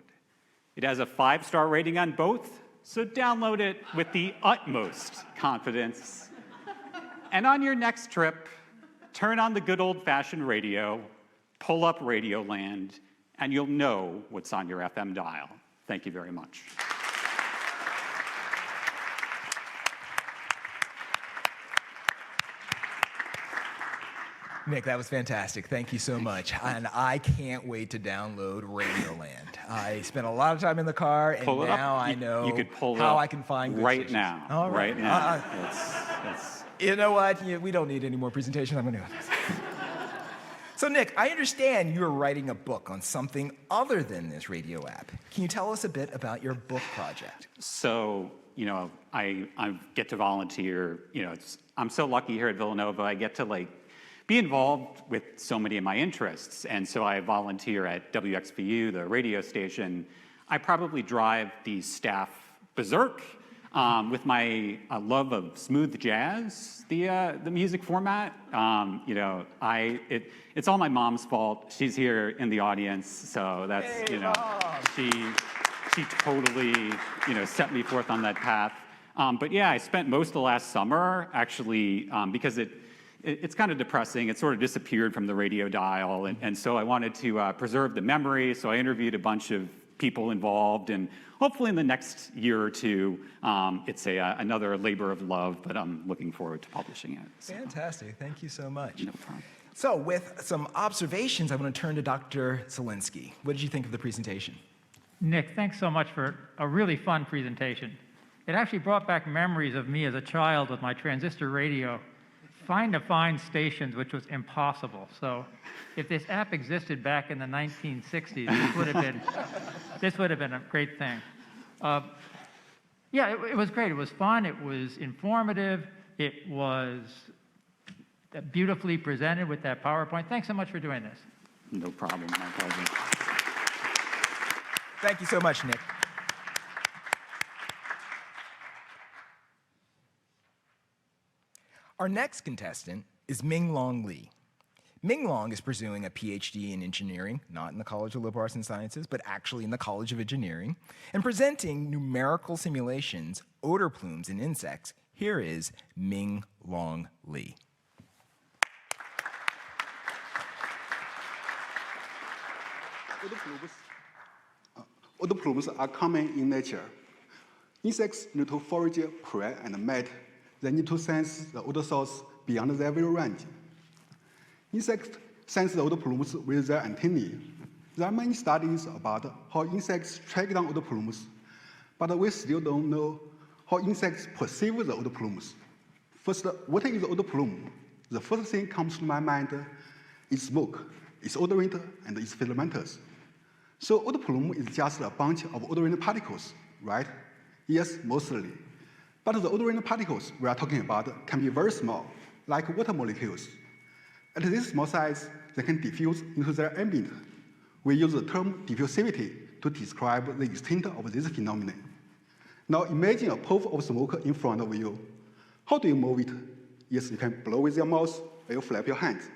It has a 5-star rating on both, so download it with the utmost confidence. And on your next trip, turn on the good old-fashioned radio, pull up Radioland, and you'll know what's on your FM dial. Thank you very much. Nick, that was fantastic. Thank you so much. And I can't wait to download Radioland. I spent a lot of time in the car, and now I know you could pull how it I can find good right stations. now. All right. Right now. You know what? We don't need any more presentation. I'm going to go. So, Nick, I understand you're writing a book on something other than this radio app. Can you tell us a bit about your book project? So, I get to volunteer. I'm so lucky here at Villanova. I get to be involved with so many of my interests. And so I volunteer at WXVU, the radio station. I probably drive the staff berserk with my love of smooth jazz, the music format. It's all my mom's fault. She's here in the audience, so that's, she totally, set me forth on that path. But yeah, I spent most of the last summer actually, because it's kind of depressing. It sort of disappeared from the radio dial, and so I wanted to preserve the memory, so I interviewed a bunch of people involved, and hopefully in the next year or two, it's another labor of love, but I'm looking forward to publishing it. So. Fantastic. Thank you so much. No problem. So with some observations, I'm going to turn to Dr. Zielinski. What did you think of the presentation? Nick, thanks so much for a really fun presentation. It actually brought back memories of me as a child with my transistor radio, trying to find stations, which was impossible. So if this app existed back in the 1960s, this would have been a great thing. It was great. It was fun. It was informative. It was beautifully presented with that PowerPoint. Thanks so much for doing this. No problem. My pleasure. Thank you so much, Nick. Our next contestant is Minglong Lee. Minglong is pursuing a PhD in engineering, not in the College of Liberal Arts and Sciences, but actually in the College of Engineering, and presenting numerical simulations, odor plumes in insects. Here is Minglong Lee. Odor plumes are common in nature. Insects need to forage, prey, and mate. They need to sense the odor source beyond their visual range. Insects sense the odor plumes with their antennae. There are many studies about how insects track down odor plumes, but we still don't know how insects perceive the odor plumes. First, what is the odor plume? The first thing comes to my mind is smoke, its odorant, and its filamentous. So odor plume is just a bunch of odorant particles, right? Yes, mostly. But the odorant particles we are talking about can be very small, like water molecules. At this small size, they can diffuse into their ambient. We use the term diffusivity to describe the extent of this phenomenon. Now imagine a puff of smoke in front of you. How do you move it? Yes, you can blow with your mouth or you flap your hands.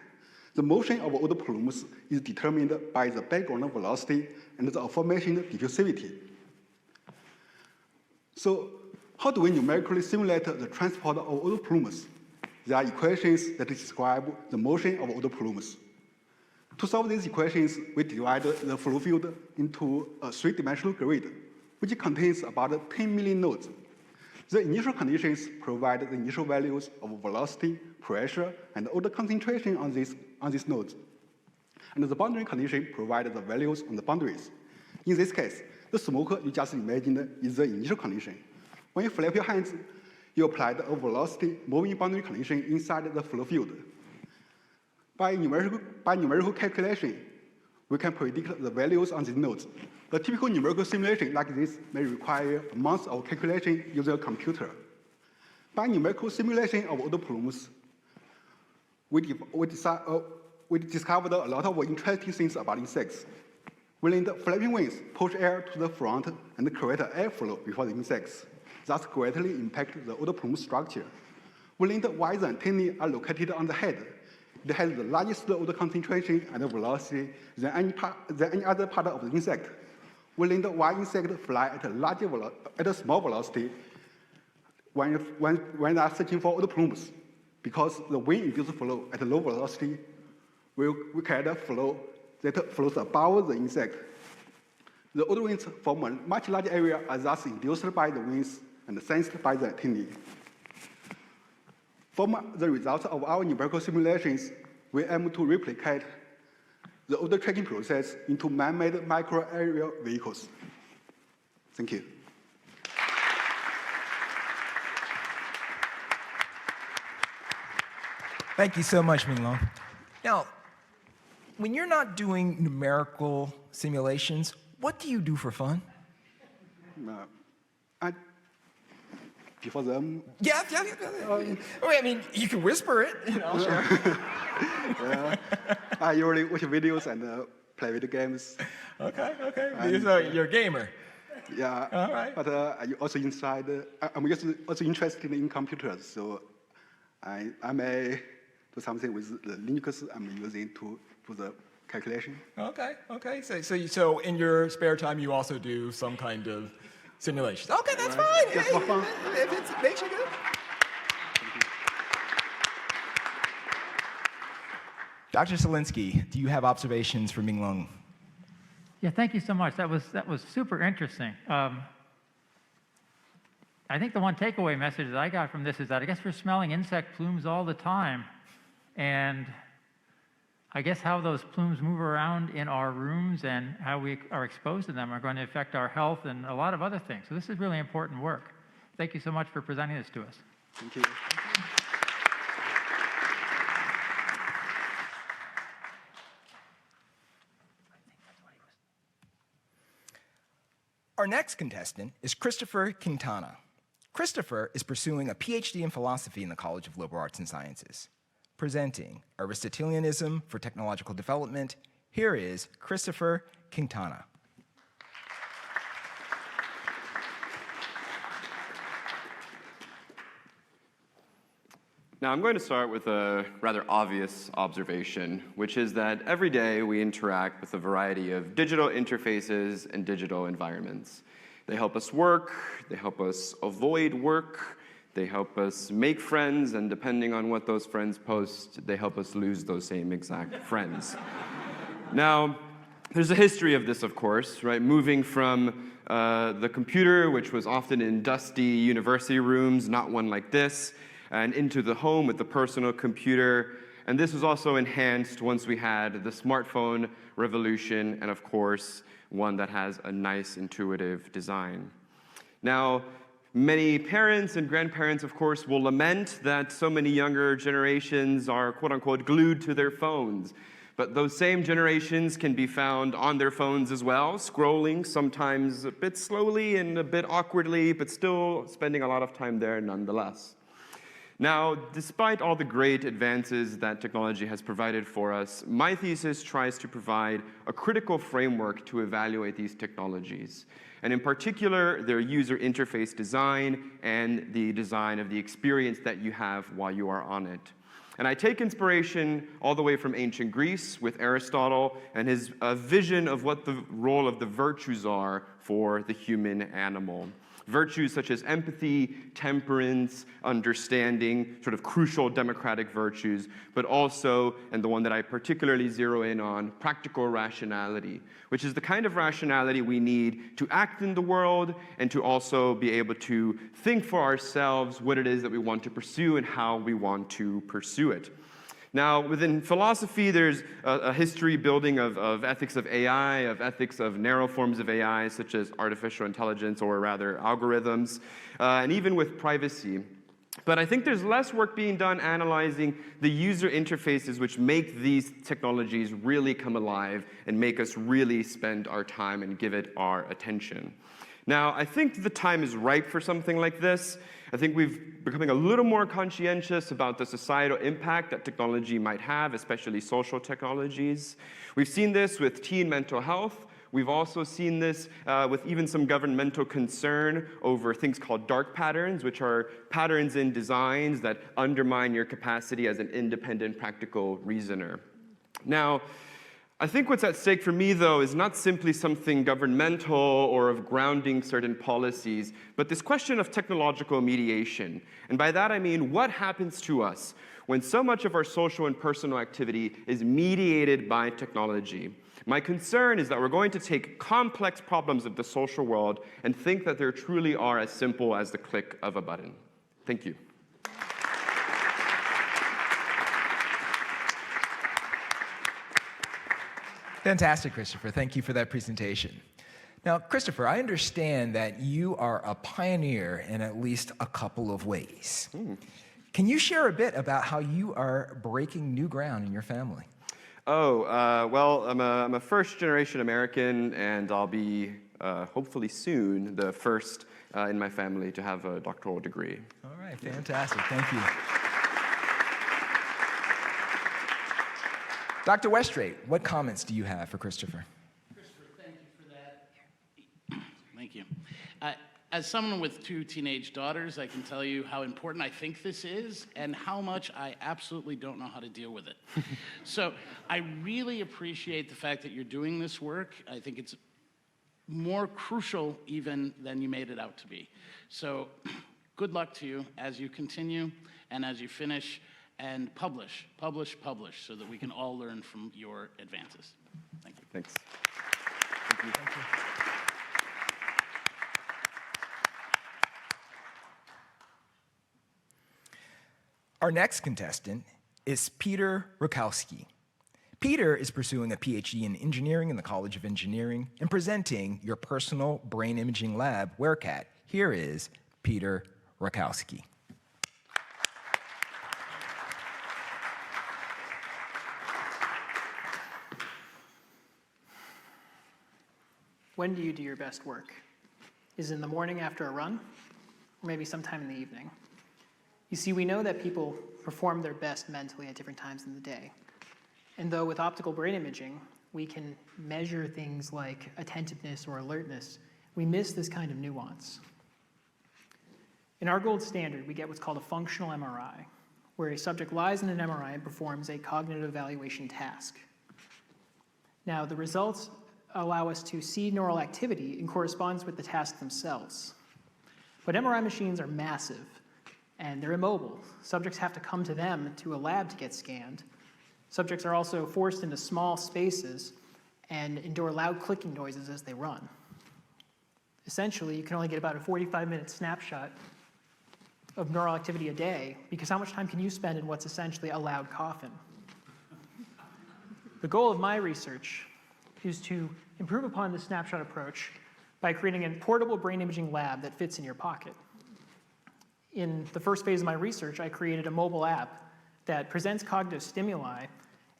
The motion of odor plumes is determined by the background velocity and the aforementioned diffusivity. So how do we numerically simulate the transport of odor plumes? There are equations that describe the motion of odor plumes. To solve these equations, we divide the flow field into a three-dimensional grid, which contains about 10 million nodes. The initial conditions provide the initial values of velocity, pressure, and odor concentration on these nodes. And the boundary condition provides the values on the boundaries. In this case, the smoke you just imagined is the initial condition. When you flap your hands, you applied a velocity moving boundary condition inside the flow field. By numerical calculation, we can predict the values on these nodes. A typical numerical simulation like this may require months of calculation using a computer. By numerical simulation of odor plumes, we discovered a lot of interesting things about insects. We learned flapping wings push air to the front and create an airflow before the insects, thus greatly impact the odor plume structure. We learned why the antennae are located on the head. It has the largest odor concentration and velocity than any other part of the insect. We learned why insects fly at a small velocity when they are searching for odor plumes, because the wind-induced flow at a low velocity will create a flow that flows above the insect. The odor winds from a much larger area are thus induced by the winds and sensed by the antennae. From the results of our numerical simulations, we aim to replicate the odor tracking process into man-made micro-aerial vehicles. Thank you. Thank you so much, Minglong. Now, when you're not doing numerical simulations, what do you do for fun? Before them. Yeah. I mean, you can whisper it. I'll share. Yeah. I usually watch videos and play video games. Okay. So you're a gamer. Yeah. All right. But I also I'm also interested in computers, so I may do something with the Linux I'm using to do the calculation. Okay. So in your spare time, you also do some kind of simulations. Okay, that's fine. Just for fun. If it makes you good. Dr. Selinsky, do you have observations for Minglong? Yeah, thank you so much. That was super interesting. I think the one takeaway message that I got from this is that I guess we're smelling insect plumes all the time, and I guess how those plumes move around in our rooms and how we are exposed to them are going to affect our health and a lot of other things. So this is really important work. Thank you so much for presenting this to us. Thank you. Our next contestant is Christopher Quintana. Christopher is pursuing a PhD in philosophy in the College of Liberal Arts and Sciences. Presenting Aristotelianism for Technological Development, here is Christopher Quintana. Now, I'm going to start with a rather obvious observation, which is that every day we interact with a variety of digital interfaces and digital environments. They help us work, they help us avoid work, they help us make friends, and depending on what those friends post, they help us lose those same exact friends. Now, there's a history of this, of course, right? Moving from the computer, which was often in dusty university rooms, not one like this, and into the home with the personal computer. And this was also enhanced once we had the smartphone revolution, and of course, one that has a nice intuitive design. Now, many parents and grandparents, of course, will lament that so many younger generations are, quote unquote, glued to their phones. But those same generations can be found on their phones as well, scrolling, sometimes a bit slowly and a bit awkwardly, but still spending a lot of time there nonetheless. Now, despite all the great advances that technology has provided for us, my thesis tries to provide a critical framework to evaluate these technologies, and in particular, their user interface design and the design of the experience that you have while you are on it. And I take inspiration all the way from ancient Greece with Aristotle and his vision of what the role of the virtues are for the human animal. Virtues such as empathy, temperance, understanding, sort of crucial democratic virtues, but also, and the one that I particularly zero in on, practical rationality, which is the kind of rationality we need to act in the world and to also be able to think for ourselves what it is that we want to pursue and how we want to pursue it. Now, within philosophy, there's a history building of ethics of AI, of ethics of narrow forms of AI, such as artificial intelligence, or rather algorithms, and even with privacy. But I think there's less work being done analyzing the user interfaces which make these technologies really come alive and make us really spend our time and give it our attention. Now, I think the time is ripe for something like this. I think we're becoming a little more conscientious about the societal impact that technology might have, especially social technologies. We've seen this with teen mental health. We've also seen this with even some governmental concern over things called dark patterns, which are patterns in designs that undermine your capacity as an independent, practical reasoner. Now, I think what's at stake for me, though, is not simply something governmental or of grounding certain policies, but this question of technological mediation. And by that I mean, what happens to us when so much of our social and personal activity is mediated by technology? My concern is that we're going to take complex problems of the social world and think that they truly are as simple as the click of a button. Thank you. Fantastic, Christopher. Thank you for that presentation. Now, Christopher, I understand that you are a pioneer in at least a couple of ways. Can you share a bit about how you are breaking new ground in your family? Well, I'm a first-generation American, and I'll be hopefully soon the first in my family to have a doctoral degree. All right, fantastic. Thank you. Dr. Westrate, what comments do you have for Christopher? Christopher, thank you for that. Thank you. As someone with 2 teenage daughters, I can tell you how important I think this is and how much I absolutely don't know how to deal with it. So I really appreciate the fact that you're doing this work. I think it's more crucial even than you made it out to be. So good luck to you as you continue and as you finish, and publish, so that we can all learn from your advances. Thank you. Thanks. Thank you. Thank you. Our next contestant is Peter Rockowski. Peter is pursuing a PhD in engineering in the College of Engineering and presenting your personal brain imaging lab, WERCAT. Here is Peter Rockowski. When do you do your best work? Is it in the morning after a run? Or maybe sometime in the evening? You see, we know that people perform their best mentally at different times in the day. And though with optical brain imaging, we can measure things like attentiveness or alertness, we miss this kind of nuance. In our gold standard, we get what's called a functional MRI, where a subject lies in an MRI and performs a cognitive evaluation task. Now, the results allow us to see neural activity in correspondence with the tasks themselves. But MRI machines are massive, and they're immobile. Subjects have to come to them to a lab to get scanned. Subjects are also forced into small spaces and endure loud clicking noises as they run. Essentially, you can only get about a 45-minute snapshot of neural activity a day, because how much time can you spend in what's essentially a loud coffin? The goal of my research is to improve upon this snapshot approach by creating a portable brain imaging lab that fits in your pocket. In the first phase of my research, I created a mobile app that presents cognitive stimuli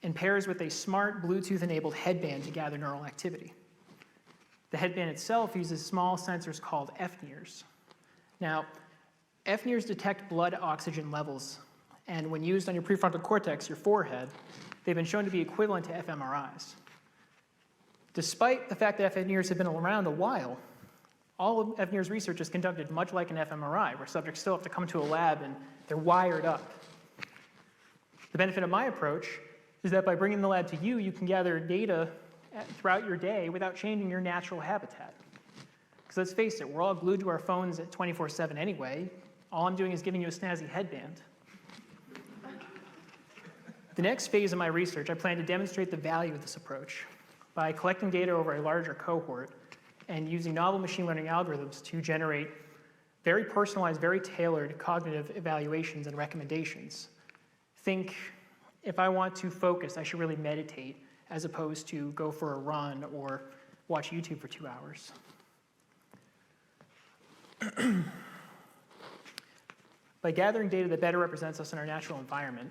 and pairs with a smart Bluetooth-enabled headband to gather neural activity. The headband itself uses small sensors called FNIRS. Now, FNIRS detect blood oxygen levels, and when used on your prefrontal cortex, your forehead, they've been shown to be equivalent to fMRIs. Despite the fact that FNIRS have been around a while, all of FNIRS research is conducted much like an fMRI, where subjects still have to come to a lab and they're wired up. The benefit of my approach is that by bringing the lab to you, you can gather data throughout your day without changing your natural habitat. Because let's face it, we're all glued to our phones at 24/7 anyway. All I'm doing is giving you a snazzy headband. The next phase of my research, I plan to demonstrate the value of this approach by collecting data over a larger cohort and using novel machine learning algorithms to generate very personalized, very tailored cognitive evaluations and recommendations. Think, if I want to focus, I should really meditate as opposed to go for a run or watch YouTube for 2 hours. By gathering data that better represents us in our natural environment,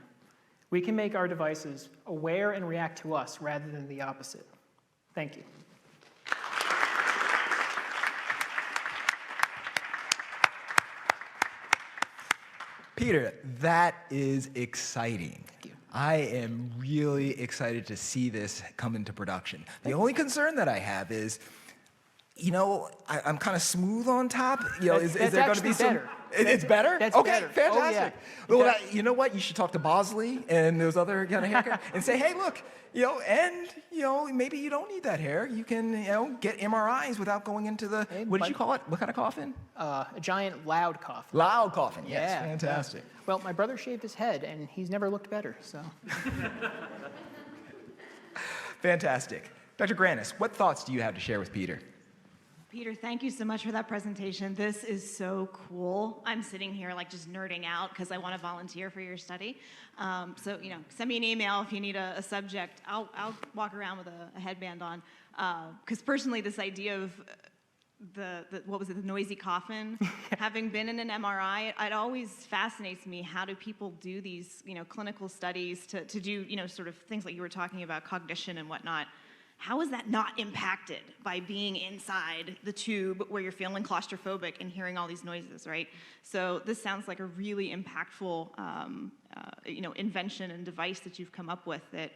we can make our devices aware and react to us rather than the opposite. Thank you. Peter, that is exciting. Thank you. I am really excited to see this come into production. The only concern that I have is, you know, I'm kind of smooth on top. You know, is there going to be some? Better. It's better? That's okay, better. fantastic. Oh, yeah. Well, you know what? You should talk to Bosley and those other kind of haircuts and say, hey, look, you know, and, you know, maybe you don't need that hair. You can, you know, get MRIs without going into the, what did you call it? What kind of coffin? A giant loud coffin. Loud coffin, yes, Yeah, fantastic. Yeah. Well, my brother shaved his head, and he's never looked better, so. Fantastic. Dr. Granis, what thoughts do you have to share with Peter? Peter, thank you so much for that presentation. This is so cool. I'm sitting here like just nerding out because I want to volunteer for your study. So, you know, send me an email if you need a subject. I'll walk around with a headband on. Because personally, this idea of what was it, the Noisy Coffin. Having been in an MRI, it always fascinates me, how do people do these, clinical studies to do, sort of things like you were talking about, cognition and whatnot. How is that not impacted by being inside the tube where you're feeling claustrophobic and hearing all these noises, right? So this sounds like a really impactful, invention and device that you've come up with that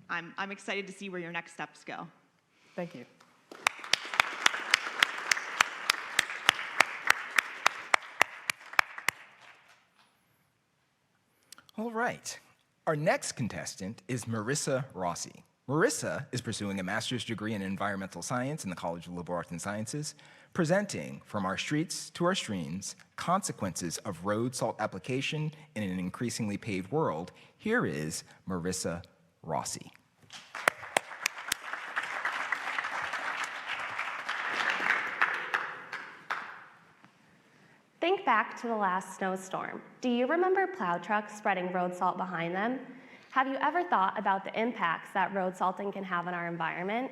I'm excited to see where your next steps go. Thank you. All right. Our next contestant is Marissa Rossi. Marissa is pursuing a master's degree in environmental science in the College of Liberal Arts and Sciences, presenting From Our Streets to Our Streams, Consequences of Road Salt Application in an Increasingly Paved World. Here is Marissa Rossi. Think back to the last snowstorm. Do you remember plow trucks spreading road salt behind them? Have you ever thought about the impacts that road salting can have on our environment?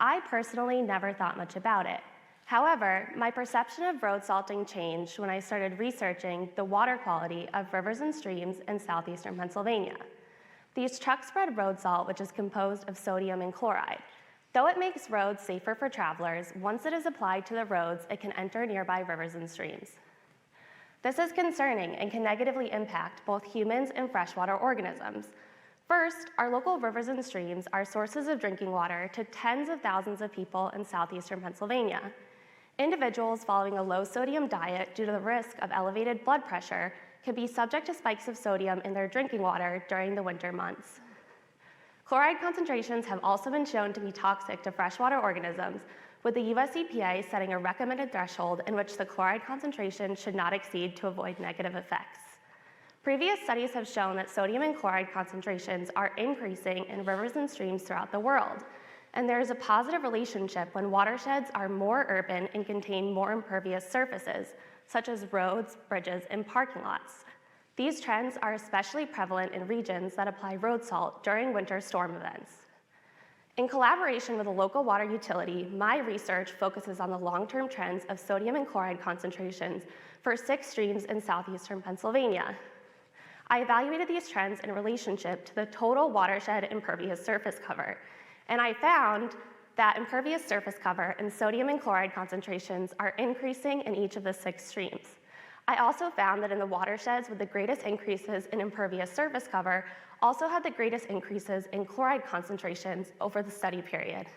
I personally never thought much about it. However, my perception of road salting changed when I started researching the water quality of rivers and streams in southeastern Pennsylvania. These trucks spread road salt, which is composed of sodium and chloride. Though it makes roads safer for travelers, once it is applied to the roads, it can enter nearby rivers and streams. This is concerning and can negatively impact both humans and freshwater organisms. First, our local rivers and streams are sources of drinking water to tens of thousands of people in southeastern Pennsylvania. Individuals following a low-sodium diet due to the risk of elevated blood pressure can be subject to spikes of sodium in their drinking water during the winter months. Chloride concentrations have also been shown to be toxic to freshwater organisms, with the US EPA setting a recommended threshold in which the chloride concentration should not exceed to avoid negative effects. Previous studies have shown that sodium and chloride concentrations are increasing in rivers and streams throughout the world, and there is a positive relationship when watersheds are more urban and contain more impervious surfaces, such as roads, bridges, and parking lots. These trends are especially prevalent in regions that apply road salt during winter storm events. In collaboration with a local water utility, my research focuses on the long-term trends of sodium and chloride concentrations for 6 streams in southeastern Pennsylvania. I evaluated these trends in relationship to the total watershed impervious surface cover, and I found that impervious surface cover and sodium and chloride concentrations are increasing in each of the 6 streams. I also found that in the watersheds with the greatest increases in impervious surface cover also had the greatest increases in chloride concentrations over the study period.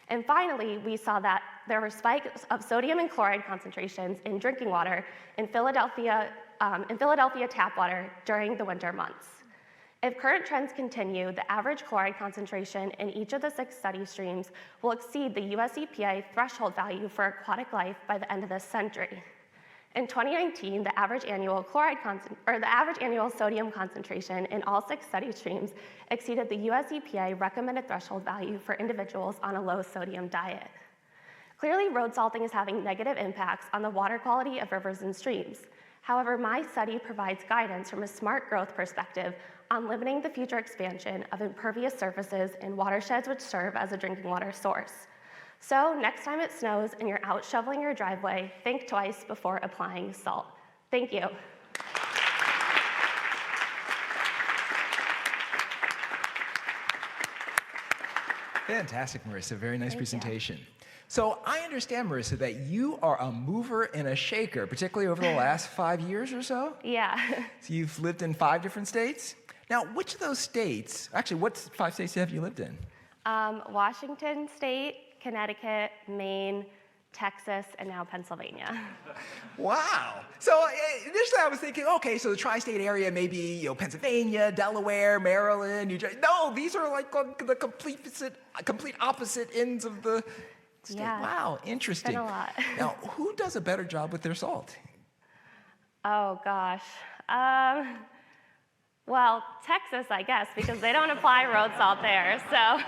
And finally, we saw that there were spikes of sodium and chloride concentrations in drinking water in Philadelphia tap water during the winter months. If current trends continue, the average chloride concentration in each of the 6 study streams will exceed the US EPA threshold value for aquatic life by the end of this century. In 2019, the average annual sodium concentration in all 6 study streams exceeded the US EPA recommended threshold value for individuals on a low sodium diet. Clearly, road salting is having negative impacts on the water quality of rivers and streams. However, my study provides guidance from a smart growth perspective on limiting the future expansion of impervious surfaces in watersheds which serve as a drinking water source. So next time it snows and you're out shoveling your driveway, think twice before applying salt. Thank you. Fantastic, Marissa. Very nice presentation. So I understand, Marissa, that you are a mover and a shaker, particularly over the last 5 years or so? Yeah. So you've lived in 5 different states? Now, which of those states, actually, what 5 states have you lived in? Washington State, Connecticut, Maine, Texas, and now Pennsylvania. Wow. So initially I was thinking, okay, so the tri-state area may be, Pennsylvania, Delaware, Maryland, New Jersey. No, these are like the complete opposite ends of the state. Yeah. Wow, interesting. It's been a lot. Now, who does a better job with their salt? Oh, gosh. Well, Texas, I guess, because they don't apply road salt there, so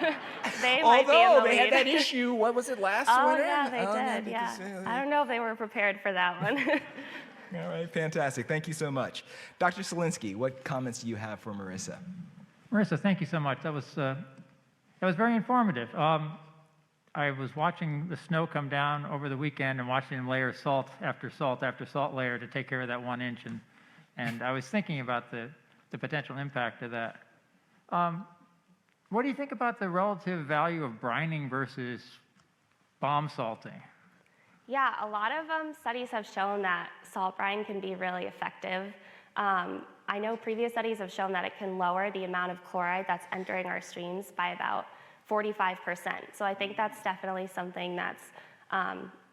they might be in the Although lead. they had that issue, what was it, last winter? Oh, yeah, they did, yeah. I don't know if they were prepared for that one. All right, fantastic. Thank you so much. Dr. Selinsky, what comments do you have for Marissa? Marissa, thank you so much. That was very informative. I was watching the snow come down over the weekend and watching them layer salt after salt after salt layer to take care of that 1 inch. And I was thinking about the potential impact of that. What do you think about the relative value of brining versus bomb salting? Yeah, a lot of studies have shown that salt brine can be really effective. I know previous studies have shown that it can lower the amount of chloride that's entering our streams by about 45%. So I think that's definitely something that's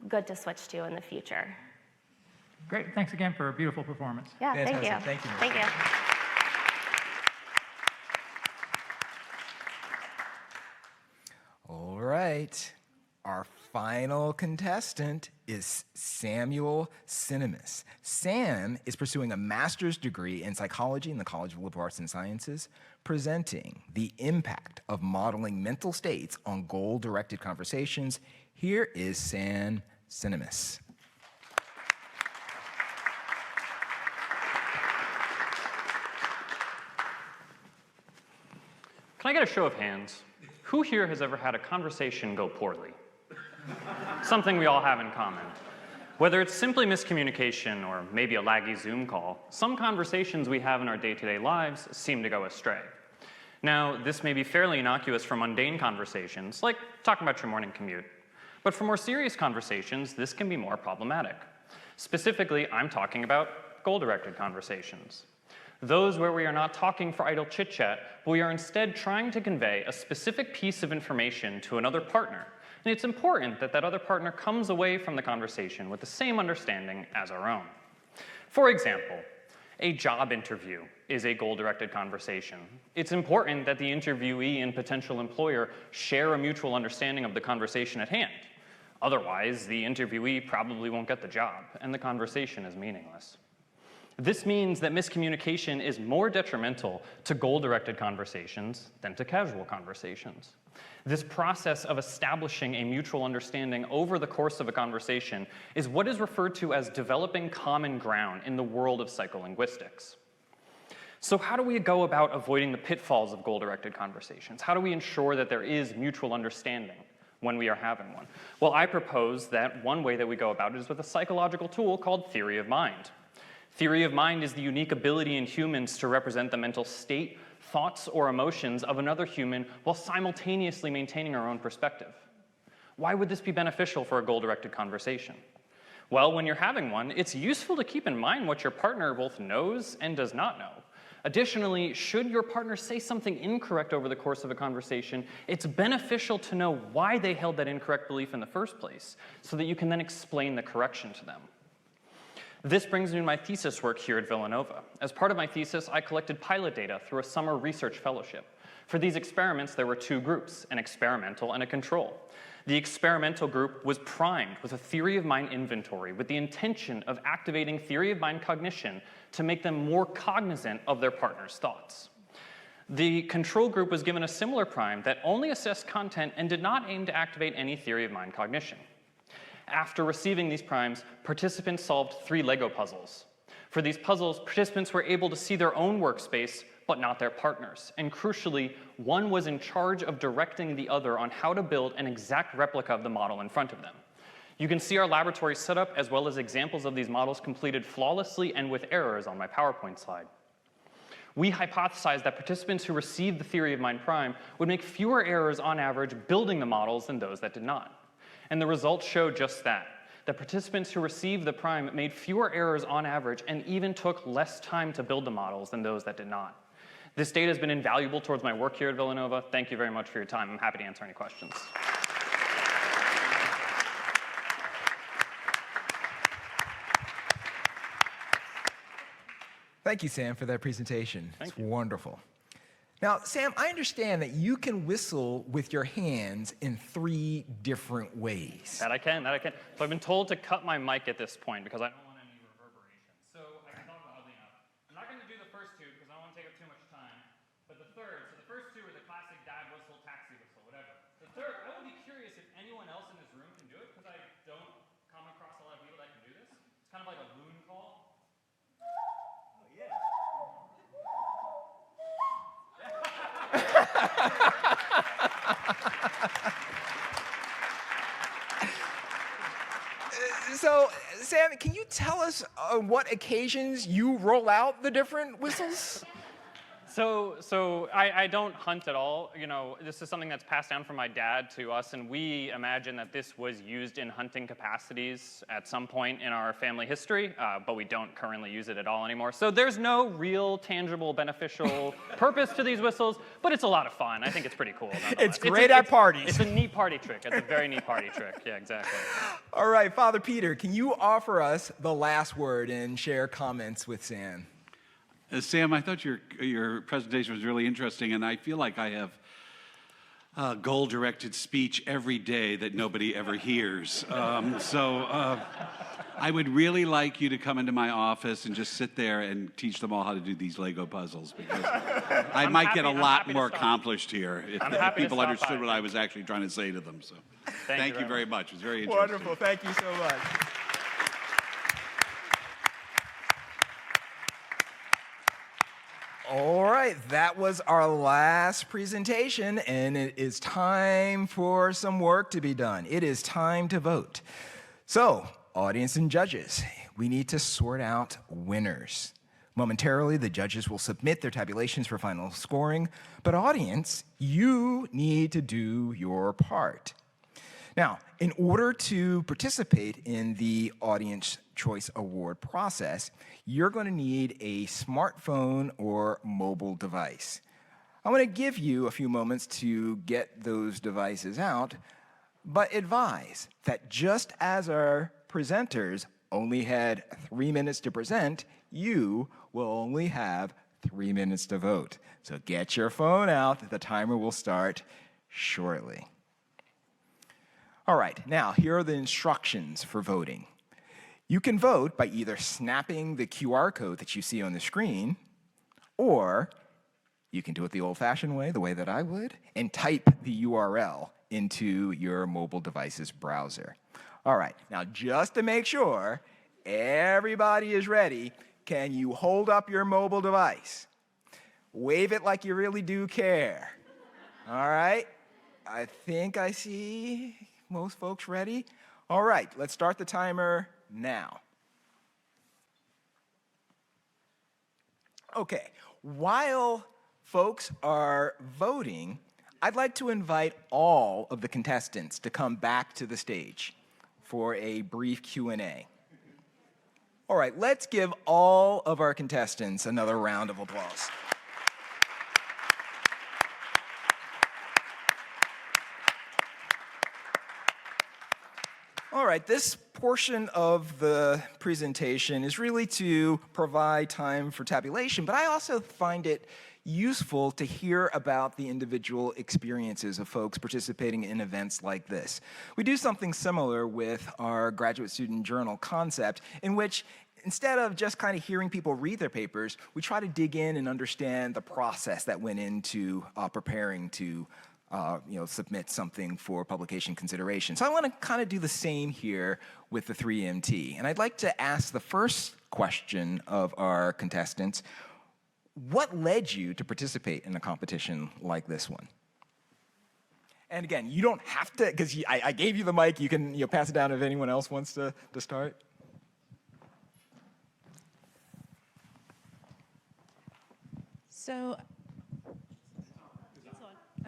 good to switch to in the future. Great. Thanks again for a beautiful performance. Yeah, thank you. Thank you. Thank you. All right. Our final contestant is Samuel Cinemas. Sam is pursuing a master's degree in psychology in the College of Liberal Arts and Sciences, presenting the impact of modeling mental states on goal-directed conversations. Here is Sam Cinemas. Can I get a show of hands? Who here has ever had a conversation go poorly? Something we all have in common. Whether it's simply miscommunication or maybe a laggy Zoom call, some conversations we have in our day-to-day lives seem to go astray. Now, this may be fairly innocuous for mundane conversations, like talking about your morning commute. But for more serious conversations, this can be more problematic. Specifically, I'm talking about goal-directed conversations. Those where we are not talking for idle chit-chat, but we are instead trying to convey a specific piece of information to another partner. And it's important that that other partner comes away from the conversation with the same understanding as our own. For example, a job interview is a goal-directed conversation. It's important that the interviewee and potential employer share a mutual understanding of the conversation at hand. Otherwise, the interviewee probably won't get the job, and the conversation is meaningless. This means that miscommunication is more detrimental to goal-directed conversations than to casual conversations. This process of establishing a mutual understanding over the course of a conversation is what is referred to as developing common ground in the world of psycholinguistics. So how do we go about avoiding the pitfalls of goal-directed conversations? How do we ensure that there is mutual understanding when we are having one? Well, I propose that one way that we go about it is with a psychological tool called theory of mind. Theory of mind is the unique ability in humans to represent the mental state, thoughts, or emotions of another human while simultaneously maintaining our own perspective. Why would this be beneficial for a goal-directed conversation? Well, when you're having one, it's useful to keep in mind what your partner both knows and does not know. Additionally, should your partner say something incorrect over the course of a conversation, it's beneficial to know why they held that incorrect belief in the first place, so that you can then explain the correction to them. This brings me to my thesis work here at Villanova. As part of my thesis, I collected pilot data through a summer research fellowship. For these experiments, there were two groups, an experimental and a control. The experimental group was primed with a theory of mind inventory with the intention of activating theory of mind cognition to make them more cognizant of their partner's thoughts. The control group was given a similar prime that only assessed content and did not aim to activate any theory of mind cognition. After receiving these primes, participants solved 3 Lego puzzles. For these puzzles, participants were able to see their own workspace, but not their partners. And crucially, one was in charge of directing the other on how to build an exact replica of the model in front of them. You can see our laboratory setup as well as examples of these models completed flawlessly and with errors on my PowerPoint slide. We hypothesized that participants who received the theory of mind prime would make fewer errors on average building the models than those that did not. And the results show just that. The participants who received the prime made fewer errors on average and even took less time to build the models than those that did not. This data has been invaluable towards my work here at Villanova. Thank you very much for your time. I'm happy to answer any questions. Thank you, Sam, for that presentation. It's wonderful. Now, Sam, I understand that you can whistle with your hands in 3 different ways. That I can. So I've been told to cut my mic at this point because I don't want any reverberation. So I can talk loudly enough. I'm not going to do the first 2 because I don't want to take up too much time. But the third, so the first 2 are the classic dad whistle, taxi whistle, whatever. The third, I would be curious if anyone else in this room can do it because I don't come across a lot of people that can do this. It's kind of like a loon call. Oh, yeah. So, Sam, can you tell us on what occasions you roll out the different whistles? So I don't hunt at all. You know, this is something that's passed down from my dad to us, and we imagine that this was used in hunting capacities at some point in our family history, but we don't currently use it at all anymore. So there's no real tangible beneficial purpose to these whistles, but it's a lot of fun. I think it's pretty cool. It's great at parties. It's a neat party trick. It's a very neat party trick. Yeah, exactly. All right, Father Peter, can you offer us the last word and share comments with Sam? Sam, I thought your presentation was really interesting, and I feel like I have goal-directed speech every day that nobody ever hears. I would really like you to come into my office and just sit there and teach them all how to do these Lego puzzles, because I might get a lot more accomplished here if people understood what I was actually trying to say to them. So thank you very much. It was very interesting. Wonderful. Thank you so much. All right, that was our last presentation, and it is time for some work to be done. It is time to vote. So, audience and judges, we need to sort out winners. Momentarily, the judges will submit their tabulations for final scoring, but audience, you need to do your part. Now, in order to participate in the Audience Choice Award process, you're going to need a smartphone or mobile device. I want to give you a few moments to get those devices out, but advise that just as our presenters only had 3 minutes to present, you will only have 3 minutes to vote. So get your phone out. The timer will start shortly. All right, now here are the instructions for voting. You can vote by either snapping the QR code that you see on the screen, or you can do it the old-fashioned way, the way that I would, and type the URL into your mobile device's browser. All right, now just to make sure everybody is ready, can you hold up your mobile device? Wave it like you really do care. All right, I think I see most folks ready. All right, let's start the timer now. Okay, while folks are voting, I'd like to invite all of the contestants to come back to the stage for a brief Q&A. All right, let's give all of our contestants another round of applause. All right, this portion of the presentation is really to provide time for tabulation, but I also find it useful to hear about the individual experiences of folks participating in events like this. We do something similar with our graduate student journal concept, in which instead of just kind of hearing people read their papers, we try to dig in and understand the process that went into preparing to submit something for publication consideration. So I want to kind of do the same here with the 3MT. And I'd like to ask the first question of our contestants: what led you to participate in a competition like this one? And again, you don't have to, because I gave you the mic, you can pass it down if anyone else wants to start.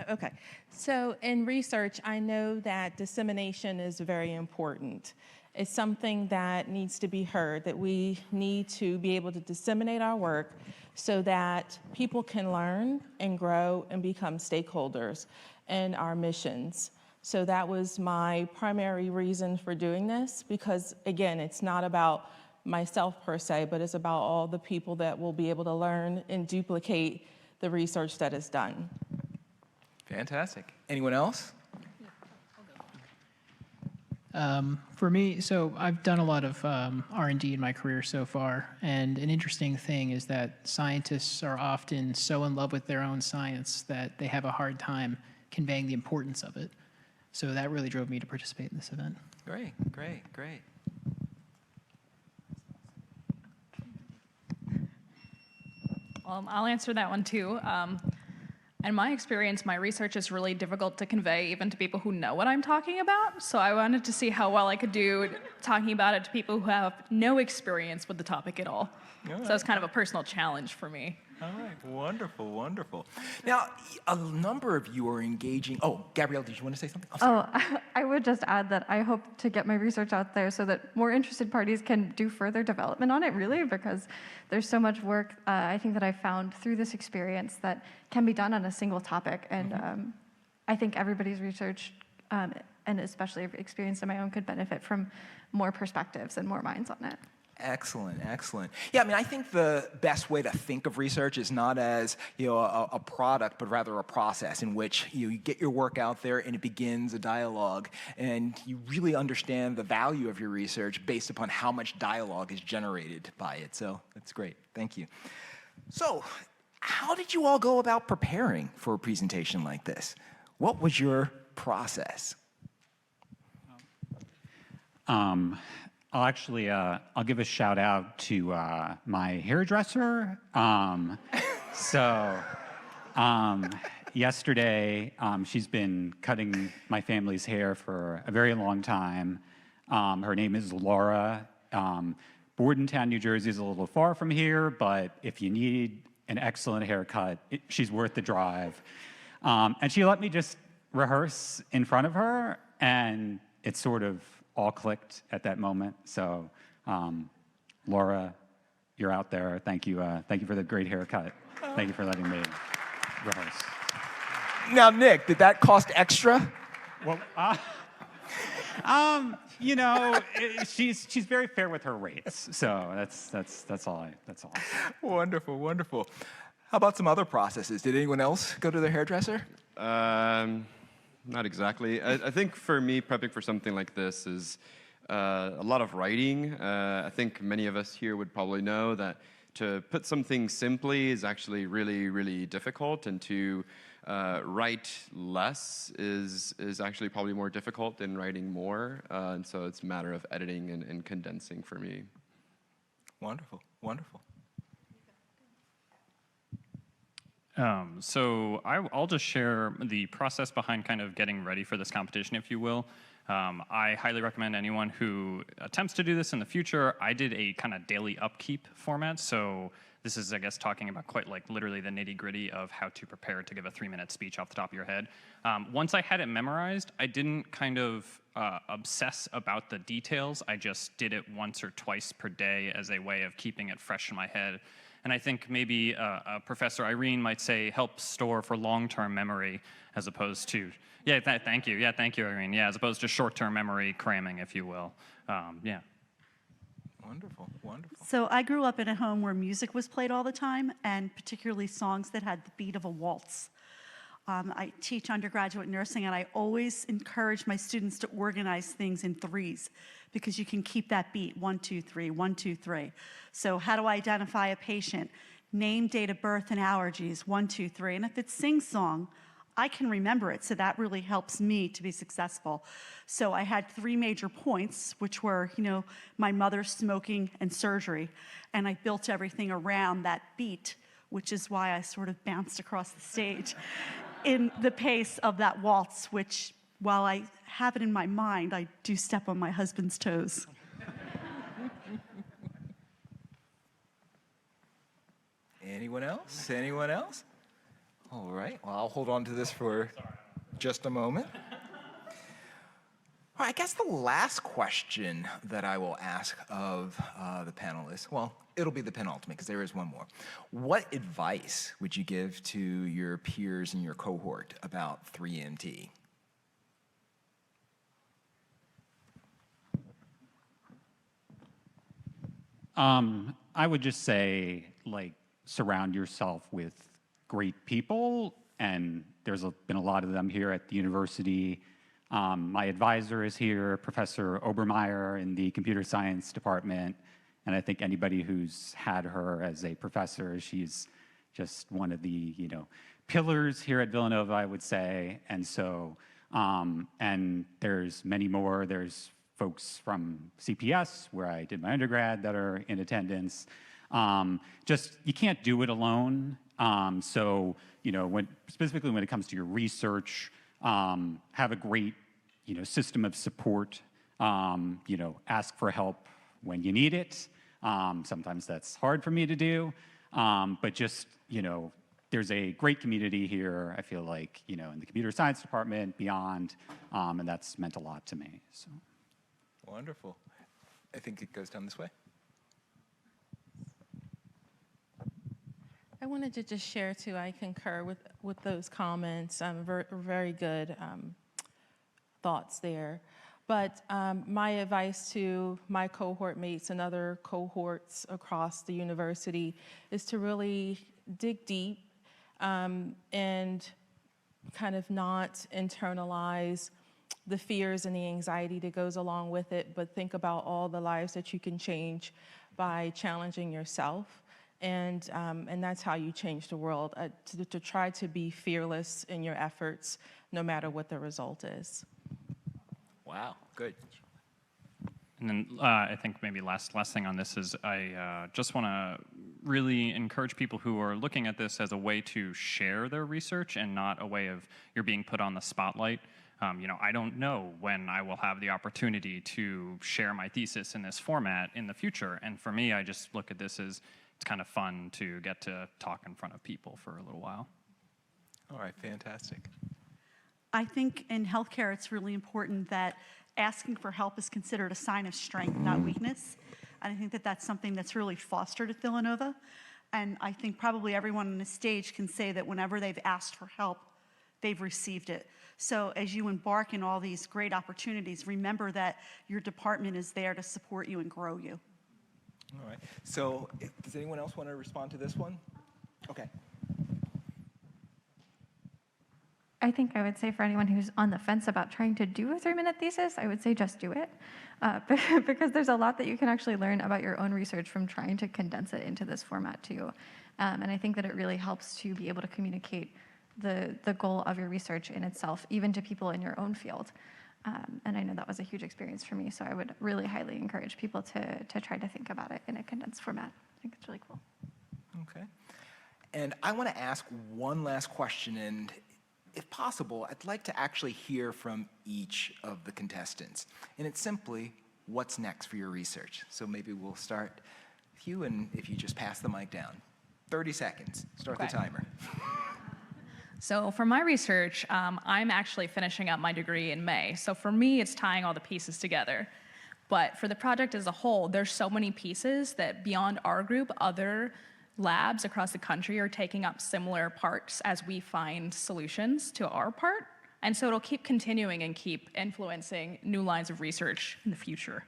Okay, so in research, I know that dissemination is very important. It's something that needs to be heard, that we need to be able to disseminate our work so that people can learn and grow and become stakeholders in our missions. So that was my primary reason for doing this, because again, it's not about myself per se, but it's about all the people that will be able to learn and duplicate the research that is done. Fantastic. Anyone else? For me, so I've done a lot of R&D in my career so far, and an interesting thing is that scientists are often so in love with their own science that they have a hard time conveying the importance of it. So that really drove me to participate in this event. Great, great, great. Well, I'll answer that one too. In my experience, my research is really difficult to convey even to people who know what I'm talking about. So I wanted to see how well I could do talking about it to people who have no experience with the topic at all. So it's kind of a personal challenge for me. All right, wonderful, wonderful. Now, a number of you are engaging. Oh, Gabrielle, did you want to say something? I would just add that I hope to get my research out there so that more interested parties can do further development on it, really, because there's so much work I think that I found through this experience that can be done on a single topic. And I think everybody's research, and especially experience in my own, could benefit from more perspectives and more minds on it. Excellent, excellent. Yeah, I mean, I think the best way to think of research is not as a product, but rather a process in which you get your work out there and it begins a dialogue, and you really understand the value of your research based upon how much dialogue is generated by it. So that's great. Thank you. So, how did you all go about preparing for a presentation like this? What was your process? I'll give a shout out to my hairdresser. Yesterday, she's been cutting my family's hair for a very long time. Her name is Laura. Bordentown, New Jersey is a little far from here, but if you need an excellent haircut, she's worth the drive. And she let me just rehearse in front of her, and it sort of all clicked at that moment. So, Laura, you're out there. Thank you for the great haircut. Thank you for letting me rehearse. Now, Nick, did that cost extra? Well, she's very fair with her rates. So that's all. Wonderful, wonderful. How about some other processes? Did anyone else go to their hairdresser? Not exactly. I think for me, prepping for something like this is a lot of writing. I think many of us here would probably know that to put something simply is actually really, really difficult, and to write less is actually probably more difficult than writing more. And so it's a matter of editing and condensing for me. Wonderful, wonderful. So I'll just share the process behind kind of getting ready for this competition, if you will. I highly recommend anyone who attempts to do this in the future. I did a kind of daily upkeep format, so this is, I guess, talking about quite like literally the nitty-gritty of how to prepare to give a 3-minute speech off the top of your head. Once I had it memorized, I didn't kind of obsess about the details. I just did it once or twice per day as a way of keeping it fresh in my head. And I think maybe Professor Irene might say help store for long-term memory as opposed to, thank you, Irene. Yeah, as opposed to short-term memory cramming, if you will. Yeah. Wonderful, wonderful. So I grew up in a home where music was played all the time, and particularly songs that had the beat of a waltz. I teach undergraduate nursing, and I always encourage my students to organize things in threes, because you can keep that beat, 1, 2, 3, 1, 2, 3. So how do I identify a patient? Name, date of birth, and allergies, 1, 2, 3. And if it's sing-song, I can remember it, so that really helps me to be successful. So I had 3 major points, which were, my mother, smoking, and surgery. And I built everything around that beat, which is why I sort of bounced across the stage in the pace of that waltz, which, while I have it in my mind, I do step on my husband's toes. Anyone else? Anyone else? All right, well, I'll hold on to this for just a moment. All right, I guess the last question that I will ask of the panelists, well, it'll be the penultimate because there is one more. What advice would you give to your peers in your cohort about 3MT? I would just say, surround yourself with great people, and there's been a lot of them here at the university. My advisor is here, Professor Obermeyer in the computer science department, and I think anybody who's had her as a professor, she's just one of the pillars here at Villanova, I would say. And so, and there's many more. There's folks from CPS, where I did my undergrad, that are in attendance. You can't do it alone. So, specifically when it comes to your research, have a great, system of support. ask for help when you need it. Sometimes that's hard for me to do, but just, there's a great community here, I feel like, in the computer science department, beyond, and that's meant a lot to me. So. Wonderful. I think it goes down this way. I wanted to just share too, I concur with those comments, very good thoughts there. But my advice to my cohort mates and other cohorts across the university is to really dig deep and kind of not internalize the fears and the anxiety that goes along with it, but think about all the lives that you can change by challenging yourself. And that's how you change the world, to try to be fearless in your efforts, no matter what the result is. Wow, good. And then I think maybe last thing on this is I just want to really encourage people who are looking at this as a way to share their research and not a way of you're being put on the spotlight. I don't know when I will have the opportunity to share my thesis in this format in the future. And for me, I just look at this as it's kind of fun to get to talk in front of people for a little while. All right, fantastic. I think in healthcare, it's really important that asking for help is considered a sign of strength, not weakness. And I think that that's something that's really fostered at Villanova. And I think probably everyone on the stage can say that whenever they've asked for help, they've received it. So as you embark in all these great opportunities, remember that your department is there to support you and grow you. All right. So does anyone else want to respond to this one? Okay. I think I would say for anyone who's on the fence about trying to do a 3-minute thesis, I would say just do it. Because there's a lot that you can actually learn about your own research from trying to condense it into this format too. And I think that it really helps to be able to communicate the goal of your research in itself, even to people in your own field. And I know that was a huge experience for me, so I would really highly encourage people to try to think about it in a condensed format. I think it's really cool. Okay. And I want to ask one last question, and if possible, I'd like to actually hear from each of the contestants. And it's simply, what's next for your research? So maybe we'll start with you, and if you just pass the mic down. 30 seconds. Start the timer. So for my research, I'm actually finishing up my degree in May. So for me, it's tying all the pieces together. But for the project as a whole, there's so many pieces that beyond our group, other labs across the country are taking up similar parts as we find solutions to our part. And so it'll keep continuing and keep influencing new lines of research in the future.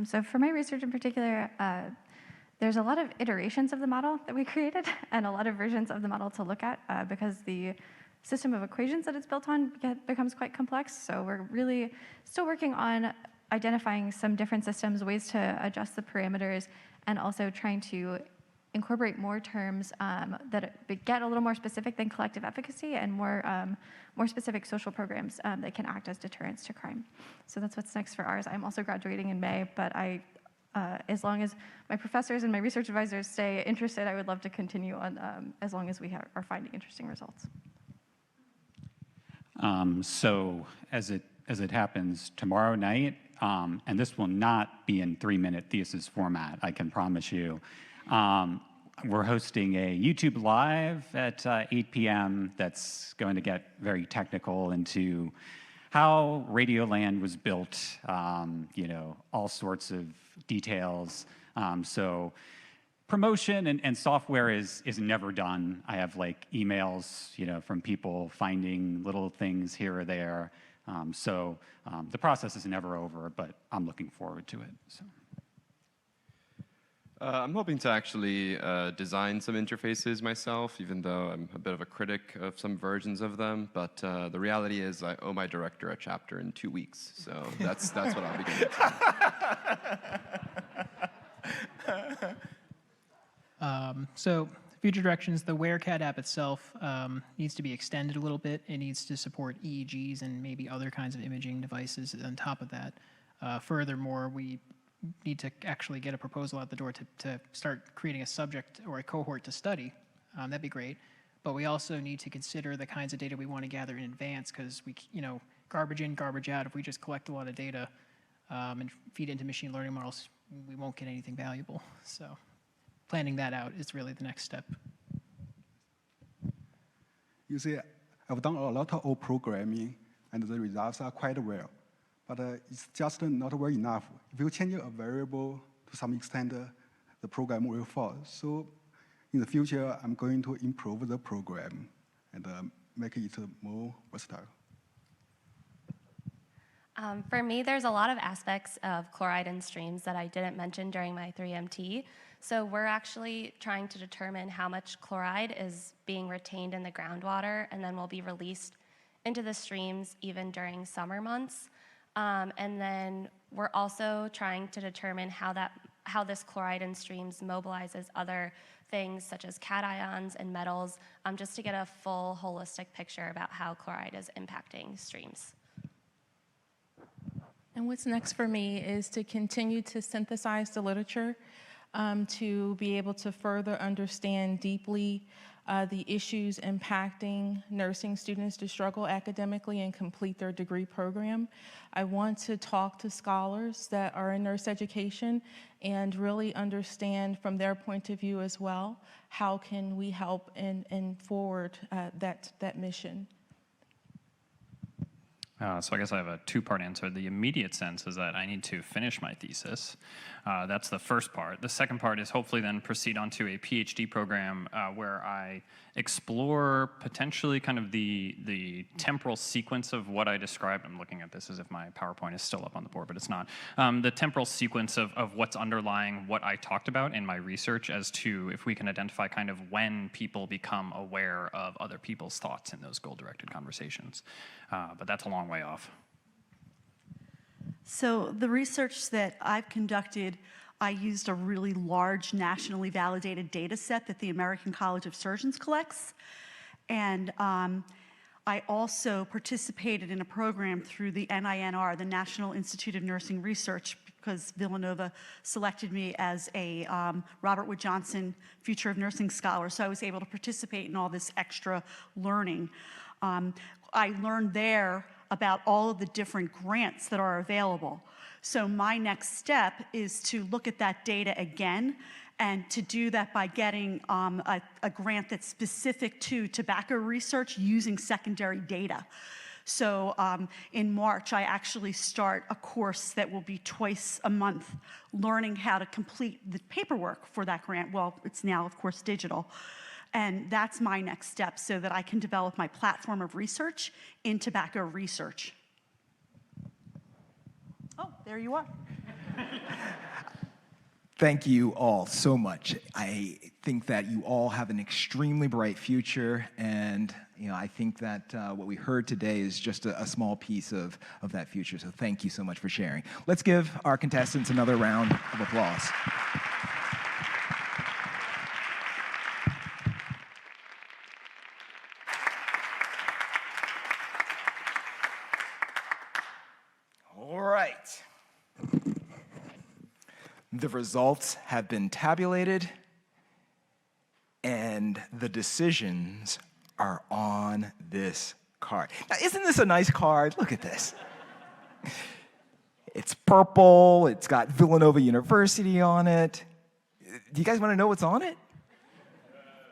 So for my research in particular, there's a lot of iterations of the model that we created and a lot of versions of the model to look at because the system of equations that it's built on becomes quite complex. So we're really still working on identifying some different systems, ways to adjust the parameters, and also trying to incorporate more terms that get a little more specific than collective efficacy and more specific social programs that can act as deterrents to crime. So that's what's next for ours. I'm also graduating in May, but as long as my professors and my research advisors stay interested, I would love to continue on as long as we are finding interesting results. So as it happens tomorrow night, and this will not be in 3-minute thesis format, I can promise you. We're hosting a YouTube Live at 8 p.m. that's going to get very technical into how Radioland was built, all sorts of details. So promotion and software is never done. I have emails, from people finding little things here or there. So the process is never over, but I'm looking forward to it. So. I'm hoping to actually design some interfaces myself, even though I'm a bit of a critic of some versions of them. But the reality is I owe my director a chapter in 2 weeks. So that's what I'll be getting to. So future directions, the WearCat app itself needs to be extended a little bit. It needs to support EEGs and maybe other kinds of imaging devices on top of that. Furthermore, we need to actually get a proposal out the door to start creating a subject or a cohort to study. That'd be great. But we also need to consider the kinds of data we want to gather in advance because garbage in, garbage out. If we just collect a lot of data and feed into machine learning models, we won't get anything valuable. So planning that out is really the next step. You see, I've done a lot of programming, and the results are quite well. But it's just not well enough. If you change a variable to some extent, the program will fall. So in the future, I'm going to improve the program and make it more versatile. For me, there's a lot of aspects of chloride in streams that I didn't mention during my 3MT. So we're actually trying to determine how much chloride is being retained in the groundwater and then will be released into the streams even during summer months. And then we're also trying to determine how this chloride in streams mobilizes other things such as cations and metals, just to get a full holistic picture about how chloride is impacting streams. And what's next for me is to continue to synthesize the literature, to be able to further understand deeply the issues impacting nursing students to struggle academically and complete their degree program. I want to talk to scholars that are in nurse education and really understand from their point of view as well, how can we help and forward that mission. So I guess I have a two-part answer. The immediate sense is that I need to finish my thesis. That's the first part. The second part is hopefully then proceed onto a PhD program where I explore potentially kind of the temporal sequence of what I described. I'm looking at this as if my PowerPoint is still up on the board, but it's not. The temporal sequence of what's underlying what I talked about in my research as to if we can identify kind of when people become aware of other people's thoughts in those goal-directed conversations. But that's a long way off. So the research that I've conducted, I used a really large nationally validated data set that the American College of Surgeons collects. And I also participated in a program through the NINR, the National Institute of Nursing Research, because Villanova selected me as a Robert Wood Johnson Future of Nursing Scholar. So I was able to participate in all this extra learning. I learned there about all of the different grants that are available. So my next step is to look at that data again, and to do that by getting a grant that's specific to tobacco research using secondary data. So in March, I actually start a course that will be twice a month, learning how to complete the paperwork for that grant. Well, it's now, of course, digital. And that's my next step so that I can develop my platform of research in tobacco research. Oh, there you are. Thank you all so much. I think that you all have an extremely bright future, and I think that what we heard today is just a small piece of that future. So thank you so much for sharing. Let's give our contestants another round of applause. The results have been tabulated, and the decisions are on this card. Now, isn't this a nice card? Look at this. It's purple. It's got Villanova University on it. Do you guys want to know what's on it?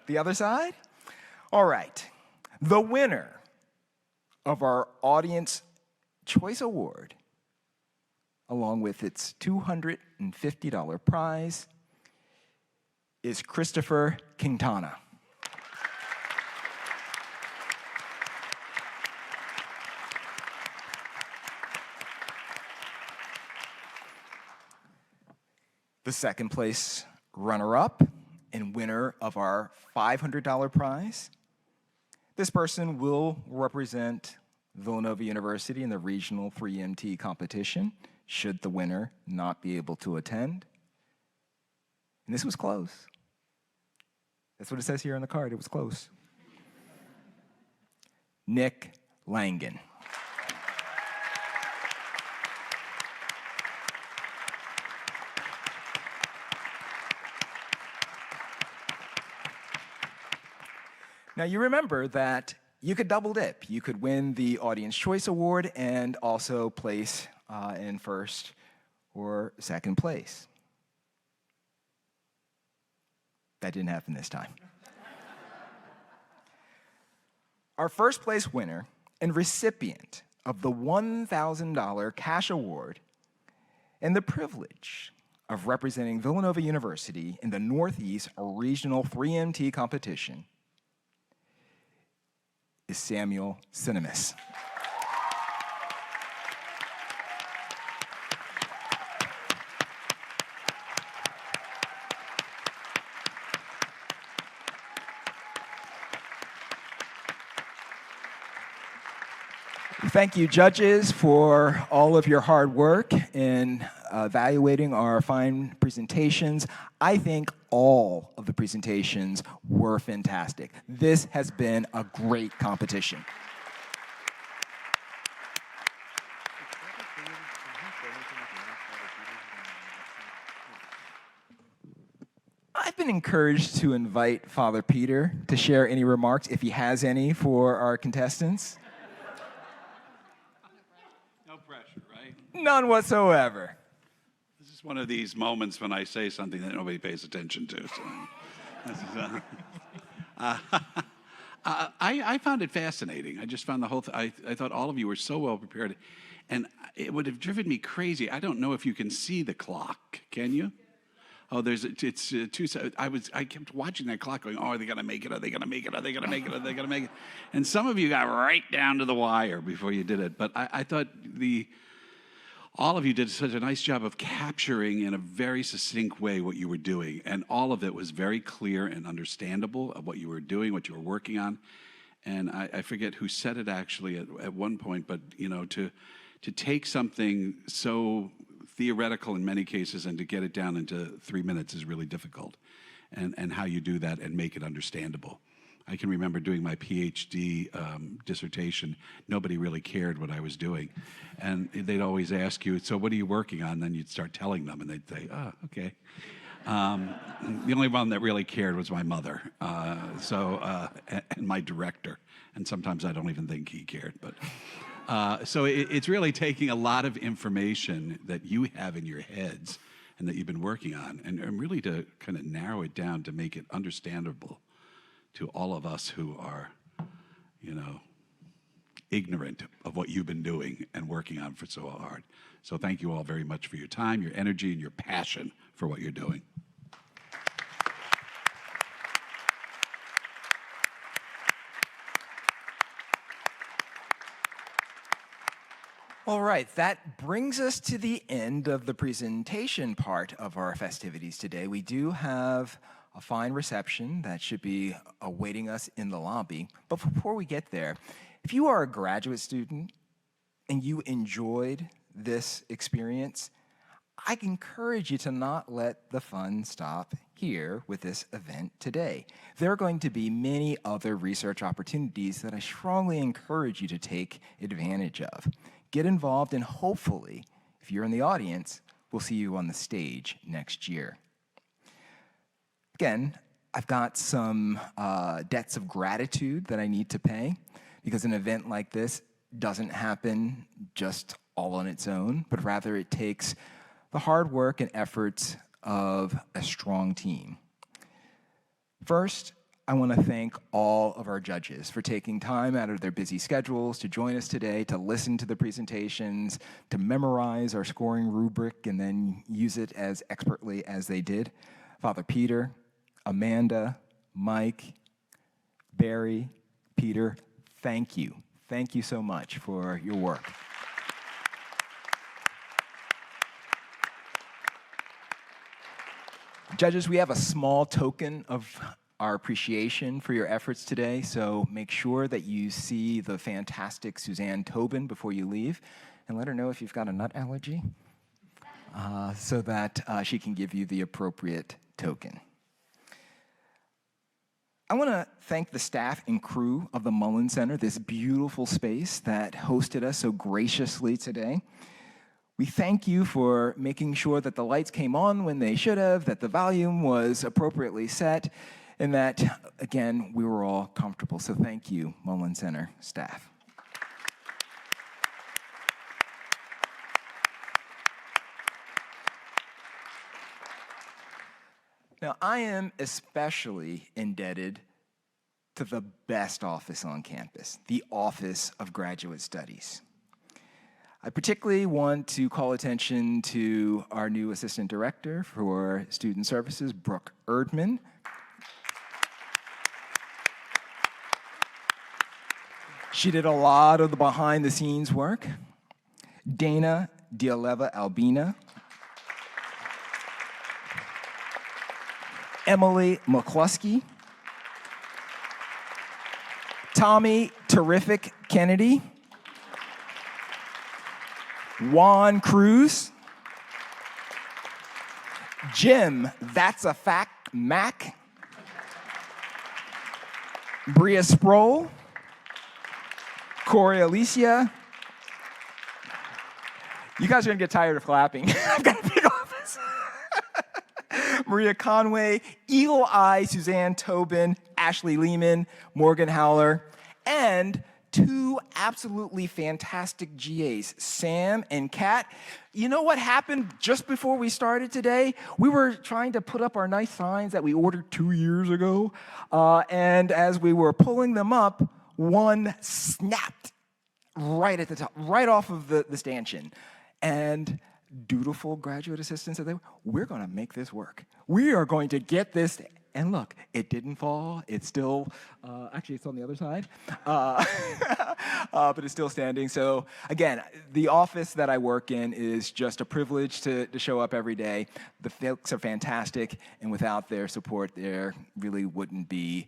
The other side? All right. The winner of our Audience Choice Award, along with its $250 prize, is Christopher Quintana. The second place runner-up and winner of our $500 prize. This person will represent Villanova University in the regional 3MT competition, should the winner not be able to attend. And this was close. That's what it says here on the card. It was close. Nick Langen. Now, you remember that you could double dip. You could win the Audience Choice Award and also place in first or second place. That didn't happen this time. Our first place winner and recipient of the $1,000 cash award and the privilege of representing Villanova University in the Northeast Regional 3MT competition is Samuel Cinemas. Thank you, judges, for all of your hard work in evaluating our fine presentations. I think all of the presentations were fantastic. This has been a great competition. I've been encouraged to invite Father Peter to share any remarks, if he has any, for our contestants. None whatsoever. This is one of these moments when I say something that nobody pays attention to. So. I found it fascinating. I just found the whole I thought all of you were so well prepared. And it would have driven me crazy. I don't know if you can see the clock. Can you? Oh, it's two. I kept watching that clock going, oh, are they going to make it? Are they going to make it? Are they going to make it? Are they going to make it? And some of you got right down to the wire before you did it. But I thought all of you did such a nice job of capturing in a very succinct way what you were doing. And all of it was very clear and understandable of what you were doing, what you were working on. And I forget who said it actually at one point, but to take something so theoretical in many cases and to get it down into 3 minutes is really difficult. And how you do that and make it understandable. I can remember doing my PhD dissertation. Nobody really cared what I was doing. And they'd always ask you, so what are you working on? And then you'd start telling them, and they'd say, oh, okay. The only one that really cared was my mother, and my director. And sometimes I don't even think he cared. But so it's really taking a lot of information that you have in your heads and that you've been working on, and really to kind of narrow it down to make it understandable to all of us who are, ignorant of what you've been doing and working on for so hard. So thank you all very much for your time, your energy, and your passion for what you're doing. All right, that brings us to the end of the presentation part of our festivities today. We do have a fine reception that should be awaiting us in the lobby. But before we get there, if you are a graduate student and you enjoyed this experience, I encourage you to not let the fun stop here with this event today. There are going to be many other research opportunities that I strongly encourage you to take advantage of. Get involved, and hopefully, if you're in the audience, we'll see you on the stage next year. Again, I've got some debts of gratitude that I need to pay, because an event like this doesn't happen just all on its own, but rather it takes the hard work and efforts of a strong team. First, I want to thank all of our judges for taking time out of their busy schedules to join us today, to listen to the presentations, to memorize our scoring rubric, and then use it as expertly as they did. Father Peter, Amanda, Mike, Barry, Peter, thank you. Thank you so much for your work. Judges, we have a small token of our appreciation for your efforts today, so make sure that you see the fantastic Suzanne Tobin before you leave, and let her know if you've got a nut allergy, so that she can give you the appropriate token. I want to thank the staff and crew of the Mullen Center, this beautiful space that hosted us so graciously today. We thank you for making sure that the lights came on when they should have, that the volume was appropriately set, and that, again, we were all comfortable. So thank you, Mullen Center staff. Now, I am especially indebted to the best office on campus, the Office of Graduate Studies. I particularly want to call attention to our new Assistant Director for Student Services, Brooke Erdman. She did a lot of the behind-the-scenes work. Dana Dialeva Albina. Emily McCluskey. Tommy Terrific Kennedy. Juan Cruz. Jim, That's a Fact, Mac. Bria Sproul. Corey Alicia. You guys are gonna get tired of clapping. I've got a big office. Maria Conway, Eagle Eye, Suzanne Tobin, Ashley Lehman, Morgan Howler, and two absolutely fantastic GAs, Sam and Kat. You know what happened just before we started today? We were trying to put up our nice signs that we ordered 2 years ago, and as we were pulling them up, one snapped right at the top, right off of the stanchion. And dutiful graduate assistants said, we're gonna make this work. We are going to get this, and look, it didn't fall. It's still, actually it's on the other side, but it's still standing. So again, the office that I work in is just a privilege to show up every day. The folks are fantastic, and without their support, there really wouldn't be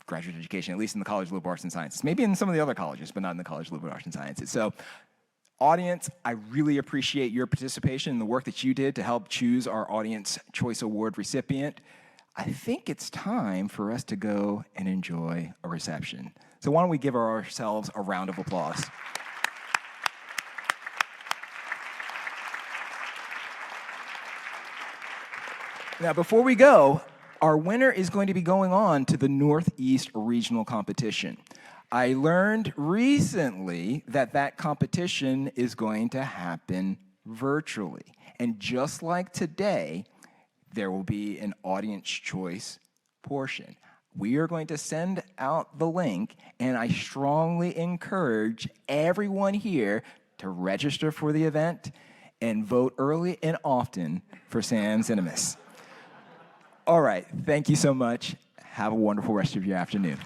graduate education, at least in the College of Liberal Arts and Sciences. Maybe in some of the other colleges, but not in the College of Liberal Arts and Sciences. So, audience, I really appreciate your participation in the work that you did to help choose our Audience Choice Award recipient. I think it's time for us to go and enjoy a reception. So why don't we give ourselves a round of applause. Now, before we go, our winner is going to be going on to the Northeast Regional Competition. I learned recently that that competition is going to happen virtually. And just like today, there will be an audience choice portion. We are going to send out the link, and I strongly encourage everyone here to register for the event and vote early and often for Sam Zinimus. All right, thank you so much. Have a wonderful rest of your afternoon.